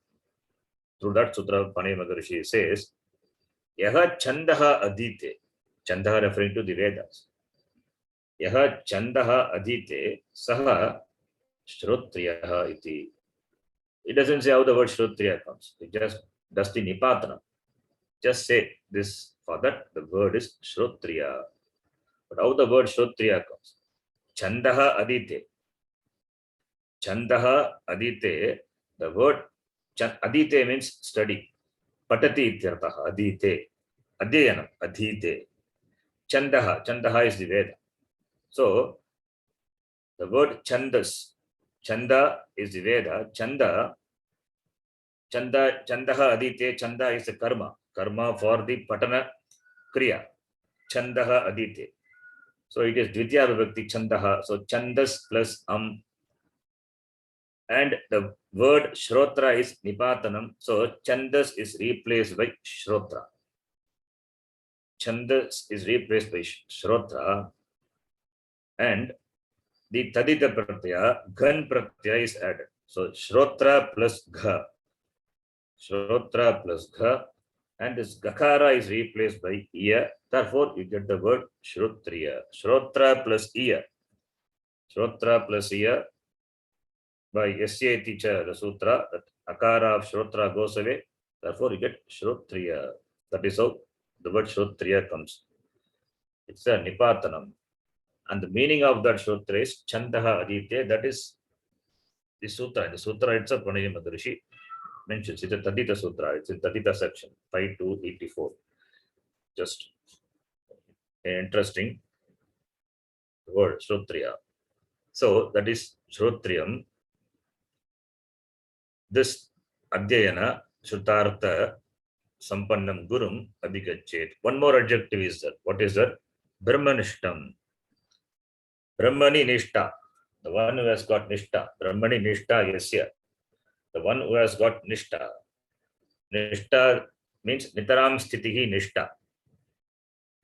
[SPEAKER 1] through that sutra, Panini Maharishi says, Yaha Chandaha Adite, Chandaha referring to the Vedas. Yaha Chandaha Adite, Saha Shrotriyaha iti. It doesn't say how the word Shrotriya comes. It just does the nipatana. Just say this For that, the word is Shrotriya. But how the word Shrotriya comes? Chandaha Adite. Chandaha Adite. The word Adite means study. Patati ityartaha Adite. Adhyayana. Adhite. Chandaha. Chandaha is the Veda. So, the word Chandas. Chanda is the Veda. Chandaha Adite. Chanda is the karma. Karma for the Patana Kriya. Chandaha Adite. So it is Dvitiya Vibhakti Chandaha. So Chandas plus and the word Shrotra is Nipatanam. So Chandas is replaced by Shrotra. Chandas is replaced by Shrotra. And the Tadita Pratyaya, Ghan Pratyaya is added. So Shrotra plus Gha. Shrotra plus Gha. And this Gakara is replaced by Iya. Therefore, you get the word Shrotriya. Shrotra plus Iya. Shrotra plus Iya. By SCA teacher, the sutra, that Akara of Shrotra goes away. Therefore, you get Shrotriya. That is how the word Shrotriya comes. It's a Nipatanam. And the meaning of that Shrotra is Chandaha Adite. That is the sutra. The sutra itself, Panini Maharishi mentions. It's a Tadita Sutra. It's in Tadita section, 5 to 84. Just interesting word, Shrotriya. So, that is Shrotriyam. This Adhyayana Shrutartha Sampannam Gurum Adhikachet. One more adjective is that. What is that? Brahmanishtam. Brahmani Nishta. The one who has got Nishta. Brahmani Nishta Yasya. The one who has got Nishta. Nishta means Nitaram Sthitihi Nishta.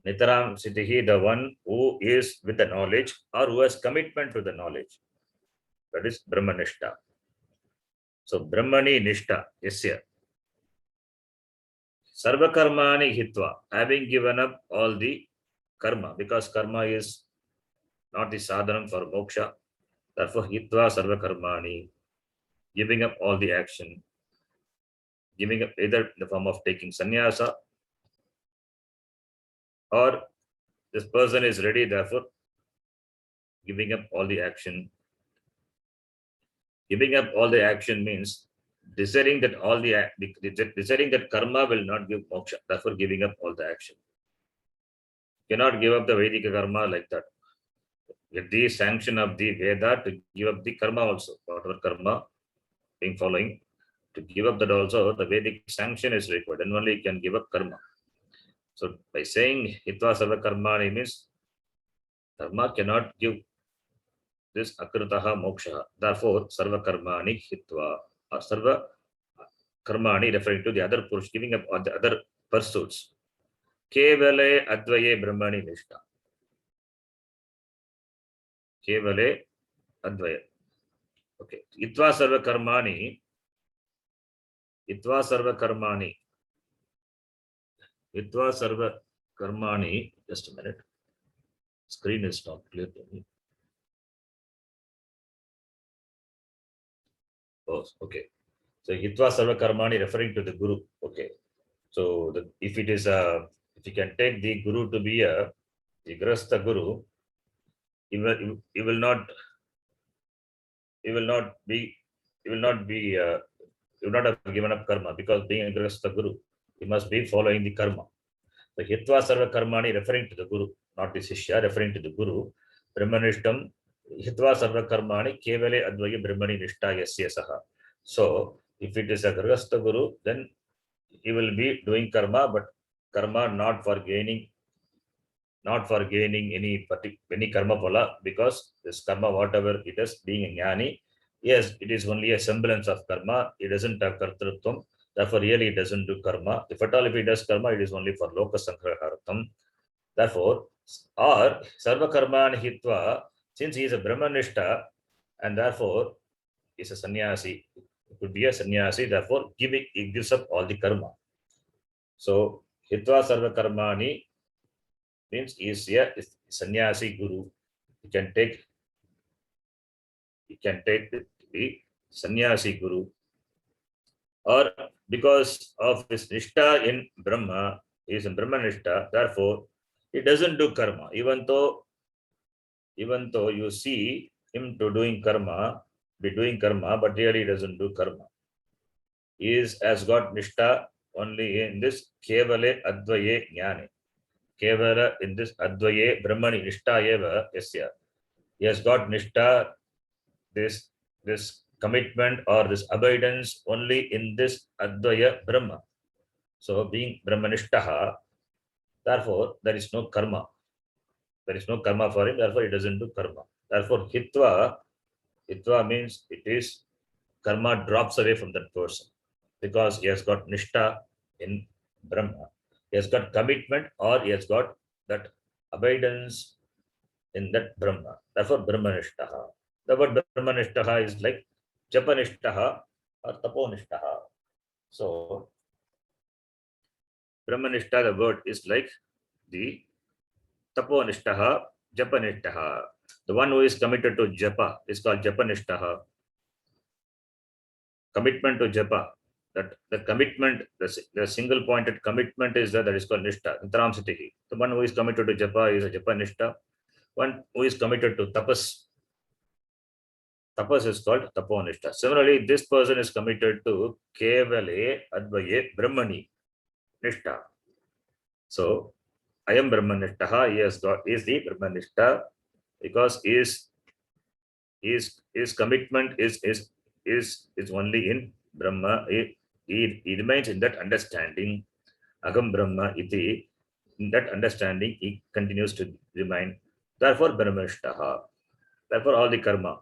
[SPEAKER 1] Nitaram Sthitihi, the one who is with the knowledge or who has commitment to the knowledge. That is Brahmanishta. So Brahmani Nishta Yasya. Sarva Karmani Hitva, having given up all the karma, because karma is not the sadhanam for moksha. Therefore, Hitva Sarva Karmani, giving up all the action, giving up either in the form of taking sannyasa, or this person is ready, therefore, giving up all the action. Giving up all the action means deciding that deciding that karma will not give moksha, therefore giving up all the action. You cannot give up the Vedic karma like that. Get the sanction of the Veda to give up the karma also, whatever karma being following, to give up that also, the Vedic sanction is required, and only you can give up karma. So by saying Hitva Sarva Karmani means karma cannot give this Akritaha Moksha. Therefore, Sarva Karmani Hitva, or Sarva Karmani referring to the other purush, giving up on the other pursuits. Kevale Advaye Brahmani Nishta. Kevale Advaya. Okay. Hitva Sarva Karmani. Hitva Sarva Karmani. Hitva Sarva Karmani. Just a minute. Screen is not clear to me. Oh, okay. So Hitva Sarva Karmani referring to the Guru. Okay. So if it is if you can take the Guru to be the Grahastha Guru, he will not have given up karma, because being a Grahastha Guru, he must be following the karma. The Hitva Sarva Karmani referring to the Guru, not the Shishya, referring to the Guru. Brahmanishtam Hitva Sarva Karmani Kevale Advaya Brahmani Nishta Yasya Saha. So if it is a Grahastha Guru, then he will be doing karma, but karma not for gaining any karma phala, because this karma, whatever it is, being a jnani, yes, it is only a semblance of karma. It doesn't have kartrutvam. Therefore, really it doesn't do karma. If at all, if it does karma, it is only for loka sangrahartham. Therefore, or sarva karmani hitva, since he is a brahmanishta and therefore is a sannyasi, it could be a sannyasi, therefore he gives up all the karma. So hitva sarva karmani means he is a sannyasi guru. He can take the sannyasi guru, or because of his nishta in Brahma, he is in Brahmanishta, therefore he doesn't do karma, even though you see him to doing karma, but really he doesn't do karma. He has got Nishta only in this Kevale Advaye Jnane. Kevala in this Advaye Brahmani Nishta Eva Yasya. He has got Nishta, this commitment or this abidance only in this Advaya Brahma. So being Brahmanishtaha, therefore there is no karma. There is no karma for him, therefore he doesn't do karma. Therefore Hitva means it is karma drops away from that person because he has got Nishta in Brahma. He has got commitment or he has got that abidance in that Brahma. Therefore Brahmanishtaha. The word Brahmanishtaha is like Japanishtaha or Taponishtaha. So Brahmanishta, the word is like the Taponishtaha, Japanishtaha. The one who is committed to Japa is called Japanishtaha. Commitment to Japa. That the commitment, the single pointed commitment is that is called Nishta. The one who is committed to Japa is a Japanishta. One who is committed to Tapas is called Taponishta. Similarly, this person is committed to Kevale Advaye Brahmani Nishta. So I am Brahmanishtaha, he is the Brahmanishta because his commitment is only in Brahma. He remains in that understanding. Agam Brahma iti. In that understanding, he continues to remain. Therefore, Brahmanishtaha. Therefore, all the karma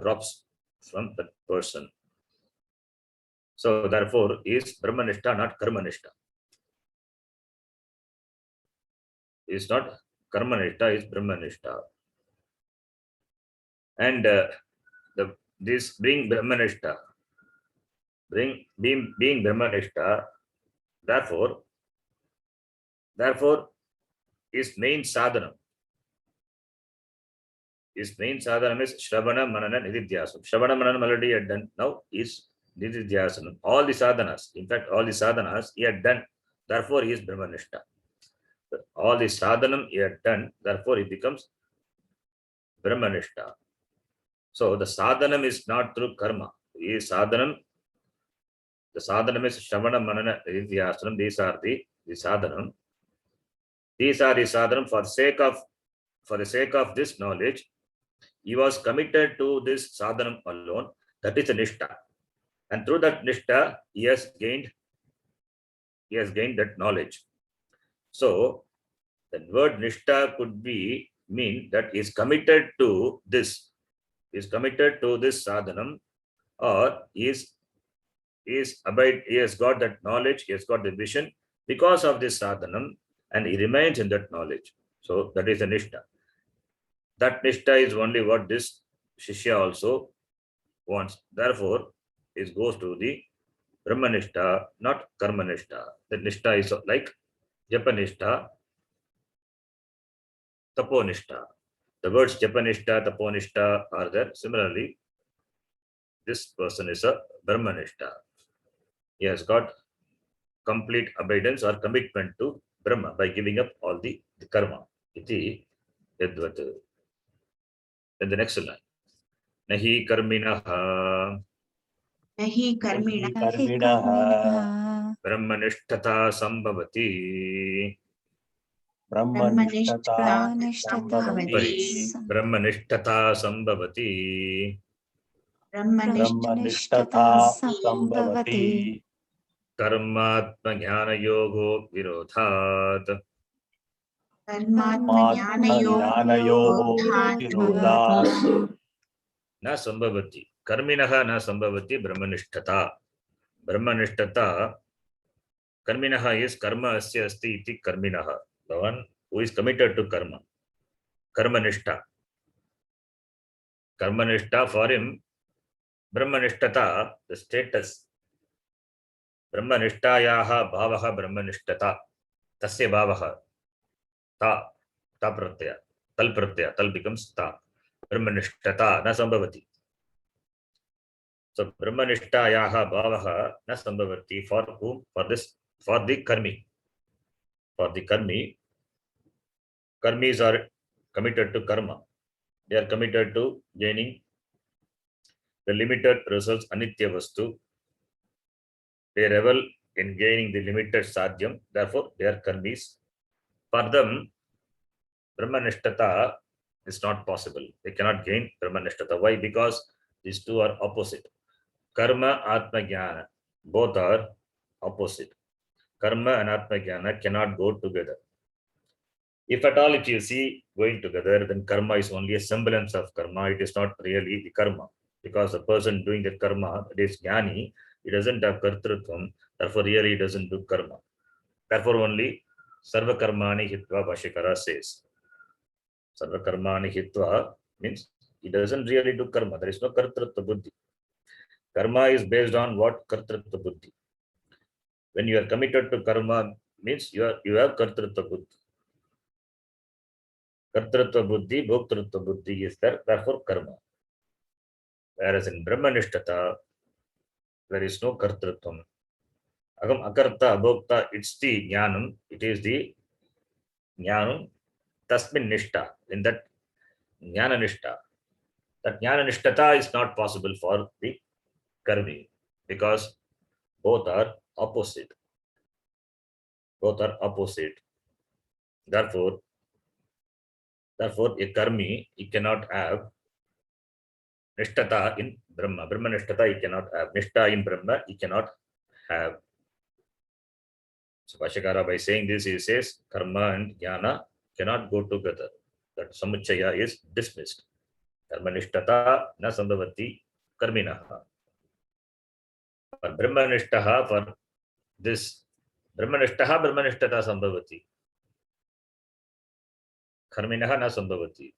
[SPEAKER 1] drops from that person. So, therefore, he is Brahmanishta, not Karmanishta. He is not Karmanishta, he is Brahmanishta. And this being Brahmanishta, being Brahmanishta, therefore his main sadhana. His main sadhana is Shravana, Manana, Nididhyasana. Shravana, Manana already had done. Now is Nididhyasana. All the sadhanas, in fact, all the sadhanas he had done. Therefore, he is Brahmanishta. All the sadhanam he had done. Therefore, he becomes Brahmanishta. So the sadhanam is not through karma. The sadhanam is Shravana, Manana, Nididhyasana. These are the sadhanam. These are the sadhanam for the sake of this knowledge. He was committed to this sadhanam alone. That is a nishta, and through that nishta, he has gained that knowledge. So, the word nishta could mean that he is committed to this. He is committed to this sadhanam, or he has got that knowledge. He has got the vision because of this sadhanam, and he remains in that knowledge. So that is a nishta. That nishta is only what this shishya also wants. Therefore, it goes to the Brahmanishta, not Karmanishta. The nishta is like Japanishta, Taponishta. The words Japanishta, Taponishta are there. Similarly, this person is a Brahmanishta. He has got complete abidance or commitment to Brahma by giving up all the karma. Iti yadvat. Then the next line. Nahi karminaha
[SPEAKER 4] Nahi karminaha
[SPEAKER 1] brahmanishtata sambhavati.
[SPEAKER 2] Brahmanishtata
[SPEAKER 4] Brahmanishtata
[SPEAKER 1] Brahmanishtata sambhavati.
[SPEAKER 2] Brahmanishtata sambhavati
[SPEAKER 1] Karmatma jnana yogo virodhat.
[SPEAKER 4] Karmatma
[SPEAKER 2] jnanayoho virodhat
[SPEAKER 1] Na sambhavati. Karminaha na sambhavati brahmanishtata. Brahmanishtata. Karminaha is karma asya asti iti karminaha. The one who is committed to karma. Karmanishta. Karmanishta for him. Brahmanishtata, the status. Brahmanishtayaha bhavaha brahmanishtata. Tasya bhavaha. Ta pratyaya. Tal pratyaya. Tal becomes ta. Brahmanishtata na sambhavati. So Brahmanishtayaha bhavaha na sambhavati. For whom? For this for the karmi. For the karmi, karmis are committed to karma. They are committed to gaining the limited results anitya vastu. They revel in gaining the limited sadhyam. Therefore, they are karmis. For them, Brahmanishtata is not possible. They cannot gain Brahmanishtata. Why? Because these two are opposite. Karma, Atma Jnana, both are opposite. Karma and Atma Jnana cannot go together. If at all, if you see going together, then karma is only a semblance of karma. It is not really the karma. Because the person doing the karma, it is jnani, he doesn't have kartrutvam, therefore really he doesn't do karma. Therefore only sarva karmani hitva Bhashyakara says. Sarva karmani hitva means he doesn't really do karma. There is no kartrutva buddhi. Karma is based on what? Kartrutva buddhi. When you are committed to karma, means you have kartrutva buddhi. Kartrutva buddhi, bhoktrutva buddhi is there, therefore karma. Whereas in Brahmanishtata, there is no kartrutvam. Agam akarta abhokta, it's the jnanam, it is the jnanam, tasmin nishta, in that jnana nishta. That jnana nishtata is not possible for the karmi because both are opposite. Both are opposite. Therefore, a karmi, he cannot have nishtata in Brahma. Brahma nishtata he cannot have. Nishta in Brahma he cannot have. So Bhashyakara, by saying this, he says karma and jnana cannot go together. That samuchaya is dismissed. Karma nishtata na sambhavati karminaha. For Brahma nishtaha, for this Brahma nishtata sambhavati. Karminaha na sambhavati.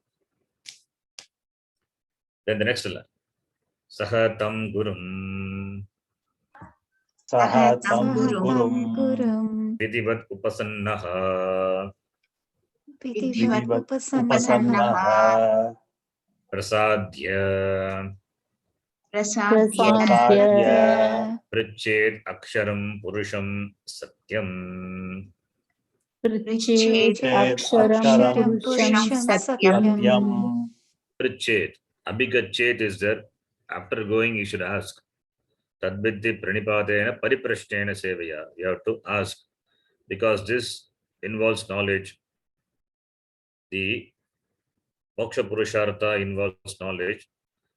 [SPEAKER 1] Then the next line. Sahatam gurum.
[SPEAKER 2] Sahatam gurum.
[SPEAKER 4] Gurum
[SPEAKER 1] Vidivat upasannaha.
[SPEAKER 4] Vidivat
[SPEAKER 2] Vidivat
[SPEAKER 4] upasannaha
[SPEAKER 2] upasannaha.
[SPEAKER 1] Prasadya.
[SPEAKER 4] Prasadya
[SPEAKER 2] Prasadya.
[SPEAKER 1] Prichet aksharam purusham satyam.
[SPEAKER 3] Prichet
[SPEAKER 2] Aksharam
[SPEAKER 3] aksharam purusham
[SPEAKER 4] satyam.
[SPEAKER 3] satyam.
[SPEAKER 1] Prichet. Abhigachet is there. After going, you should ask. Tadviddhi pranipadena pariprashnena sevaya. You have to ask. Because this involves knowledge. The moksha purushartha involves knowledge.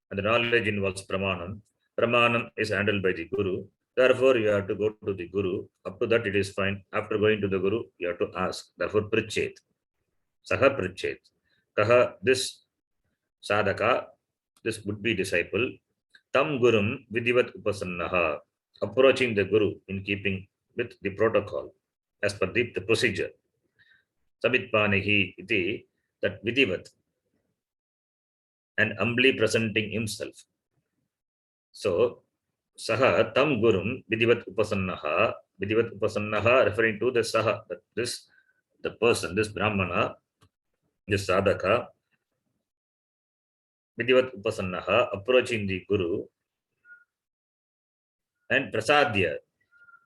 [SPEAKER 1] And the knowledge involves pramanam. Pramanam is handled by the guru. Therefore, you have to go to the guru. Up to that, it is fine. After going to the guru, you have to ask. Therefore, prichet. Saha prichet. Kaha, this sadhaka, this would-be disciple, tam gurum vidivat upasannaha, approaching the guru in keeping with the protocol, as per the procedure. Samitpanihi iti, that vidivat, and humbly presenting himself. So, saha tam gurum vidivat upasannaha referring to the saha, that this, the person, this brahmana, this sadhaka, vidivat upasannaha, approaching the guru, and prasadya,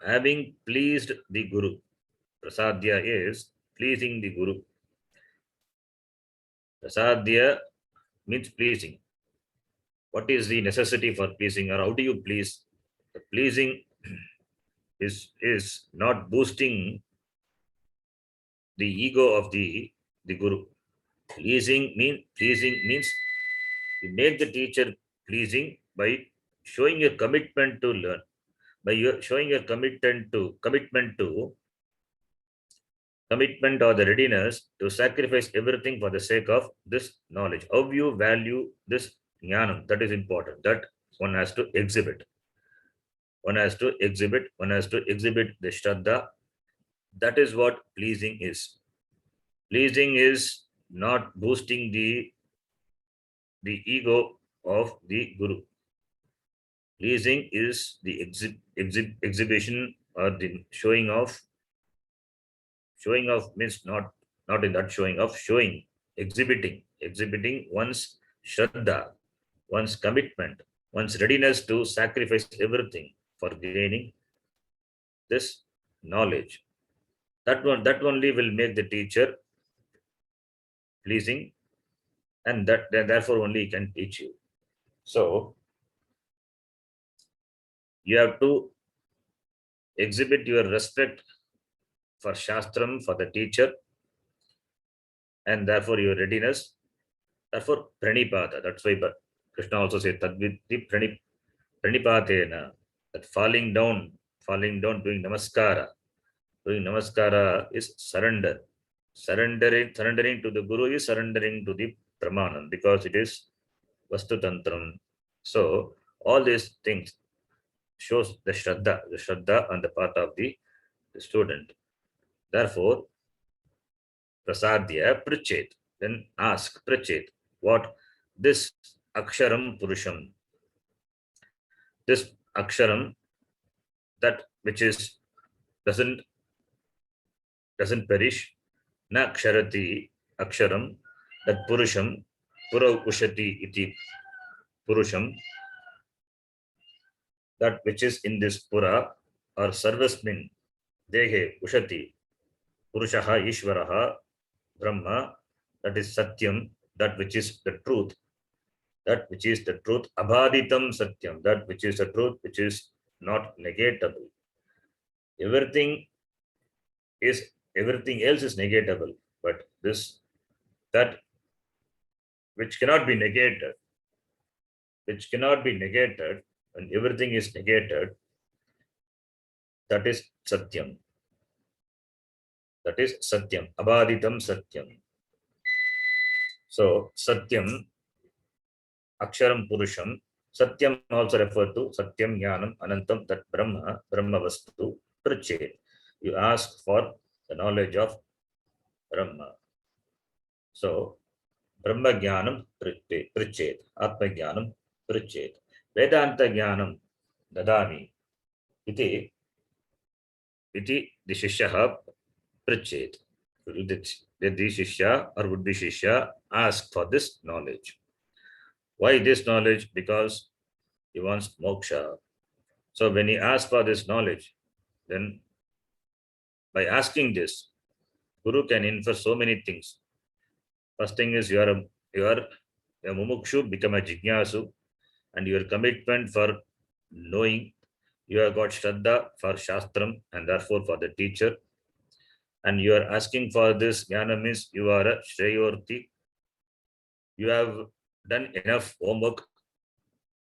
[SPEAKER 1] having pleased the guru. Prasadya is pleasing the guru. Prasadya means pleasing. What is the necessity for pleasing, or how do you please? The pleasing is not boosting the ego of the guru. Pleasing means you make the teacher pleasing by showing your commitment to learn, by showing your commitment or the readiness to sacrifice everything for the sake of this knowledge. How you value this jnanam, that is important. That one has to exhibit. One has to exhibit the shraddha. That is what pleasing is. Pleasing is not boosting the ego of the guru. Pleasing is the exhibition or the showing off. Showing off means not in that showing off, exhibiting one's shraddha, one's commitment, one's readiness to sacrifice everything for gaining this knowledge. That only will make the teacher pleasing, and therefore only he can teach you. So you have to exhibit your respect for Shastram, for the teacher, and therefore your readiness. Therefore, Pranipada. That's why Krishna also said Tadviti Pranipatena, that falling down, doing namaskara. Doing namaskara is surrender. Surrendering to the Guru is surrendering to the Pramanam, because it is Vastu Tantram. So all these things shows the Shraddha on the part of the student. Therefore, Prasadya Prichet, then ask Prichet, what this Aksharam Purusham, this Aksharam, that which is doesn't perish, na ksharati Aksharam, that Purusham, Pura Ushati iti Purusham, that which is in this Pura or Sarvasmin Dehe Ushati, Purushaha Ishvaraha Brahma, that is Satyam, that which is the truth, Abhaditam Satyam, that which is the truth, which is not negatable. Everything else is negatable, but that which cannot be negated, and everything is negated, that is Satyam. Abhaditam Satyam. So Satyam, Aksharam Purusham, Satyam also referred to Satyam Jnanam Anantam, that Brahma Vastu Prichet. You ask for the knowledge of Brahma. So Brahma Jnanam Prichet, Atma Jnanam Prichet, Vedanta Jnanam Dadami iti the Shishyaha Prichet. The Shishya or would be Shishya ask for this knowledge. Why this knowledge? Because he wants moksha. So when he asks for this knowledge, then by asking this, Guru can infer so many things. First thing is you are a mumukshu, become a jignasu, and your commitment for knowing, you have got shraddha for shastram and therefore for the teacher, and you are asking for this jnana means you are a shreyorti. You have done enough homework,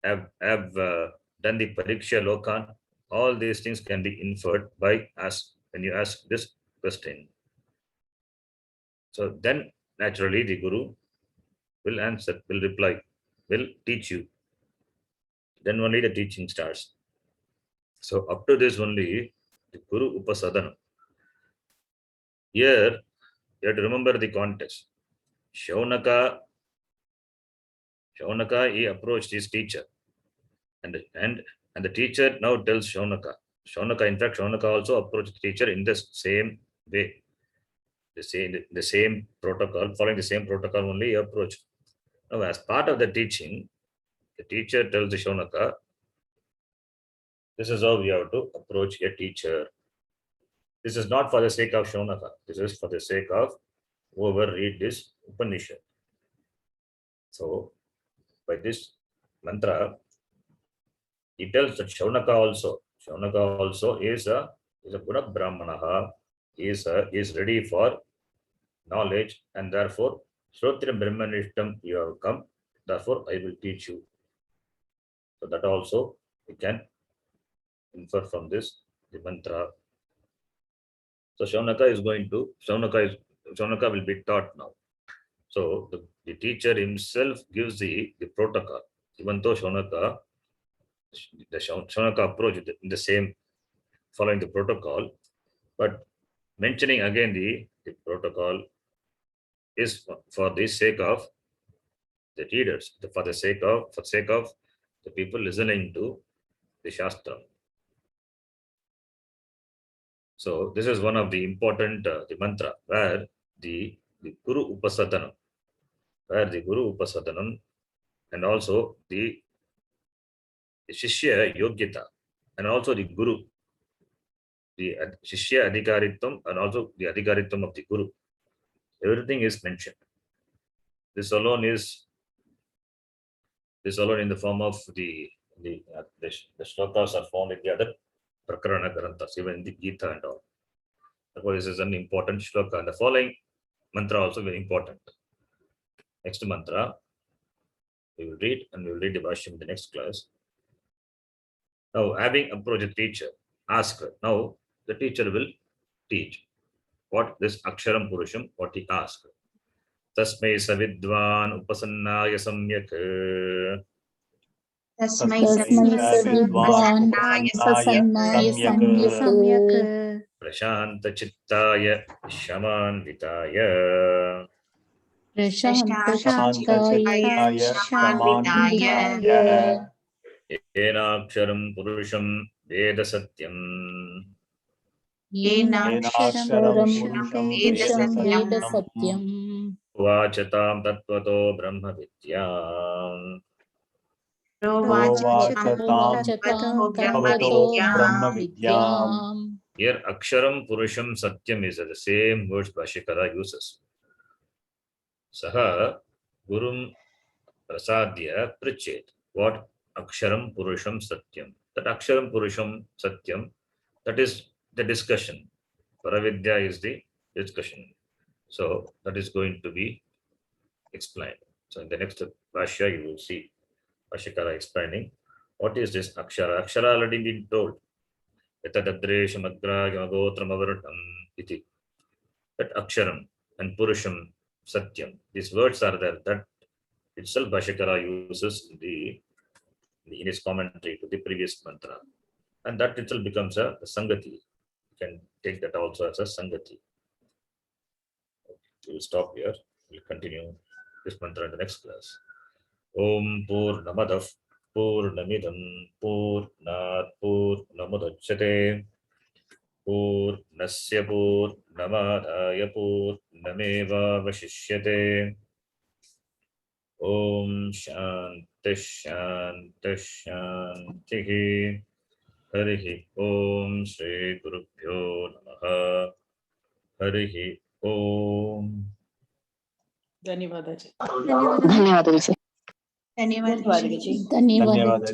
[SPEAKER 1] have done the pariksha lokan. All these things can be inferred by when you ask this question. So then naturally the Guru will answer, will reply, will teach you. Then only the teaching starts. So up to this only the Guru Upasadana. Here you have to remember the context. Shaunaka, he approached his teacher, and the teacher now tells Shaunaka. In fact, Shaunaka also approached the teacher in the same way, the same protocol, following the same protocol only he approached. Now, as part of the teaching, the teacher tells the Shaunaka, this is how we have to approach a teacher. This is not for the sake of Shaunaka. This is for the sake of whoever read this Upanishad. So, by this mantra, he tells that Shaunaka also is a Guna Brahmanaha, is ready for knowledge, and therefore Shrotriam Brahmanishtam you have come, therefore I will teach you. So that also we can infer from this the mantra. So Shaunaka will be taught now. So the teacher himself gives the protocol, even though Shaunaka approach in the same, following the protocol, but mentioning again the protocol is for the sake of the readers, for the sake of the people listening to the Shastra. So this is one of the important the mantra where the Guru Upasadanam, and also the Shishya Yogyata, and also the Guru the Shishya Adhikaritvam and also the Adhikaritvam of the Guru. Everything is mentioned. This alone in the form of the shlokas are found in the other Prakarana Granthas, even in the Gita and all. Therefore, this is an important shloka. And the following mantra also very important. Next mantra, we will read and we will read the Bhashyam in the next class. Now, having approached the teacher, ask her. Now, the teacher will teach what this Aksharam Purusham, what he asked. Tasmai Savidvan Upasannaya Samyak
[SPEAKER 4] Tasmai
[SPEAKER 2] Tasmai
[SPEAKER 3] Savidvan
[SPEAKER 2] Upasannaya Samyak
[SPEAKER 3] Samyak
[SPEAKER 1] Prashanta Chittaya Shamanvitaya
[SPEAKER 3] Prashantachittaya
[SPEAKER 2] Shamanvitaya
[SPEAKER 1] Enaksharam Purusham Veda Satyam
[SPEAKER 3] Yenaksharam
[SPEAKER 2] Purusham
[SPEAKER 3] Veda Satyam
[SPEAKER 1] Vachatam Tattvato Brahma Vidyam.
[SPEAKER 3] Provachatam Tattvato Brahma
[SPEAKER 2] Vidyam.
[SPEAKER 1] Here Aksharam Purusham Satyam is the same words Bhashyakara uses. Saha Gurum Prasadya Prichet. What Aksharam Purusham Satyam? That Aksharam Purusham Satyam, that is the discussion. Paravidya is the discussion. So that is going to be explained. So in the next Bhashya, you will see Bhashyakara explaining what is this Akshara. Akshara already been told. Iti. That Aksharam and Purusham Satyam. These words are there. That itself Bhashyakara uses in his commentary to the previous mantra. And that itself becomes a Sangati. You can take that also as a Sangati. We will stop here. We'll continue this mantra in the next class. Om Purnamadav Purnamidam Purnat Purnamudachyate Purnasya Purnamadaya Purnameva Vashishyate. Om Shanti Shanti Shanti. Harihi Om Shri Gurubhyo Namaha. Harihi Om.
[SPEAKER 3] धन्यवाद
[SPEAKER 4] धन्यवाद
[SPEAKER 2] ಧನ್ಯವಾದ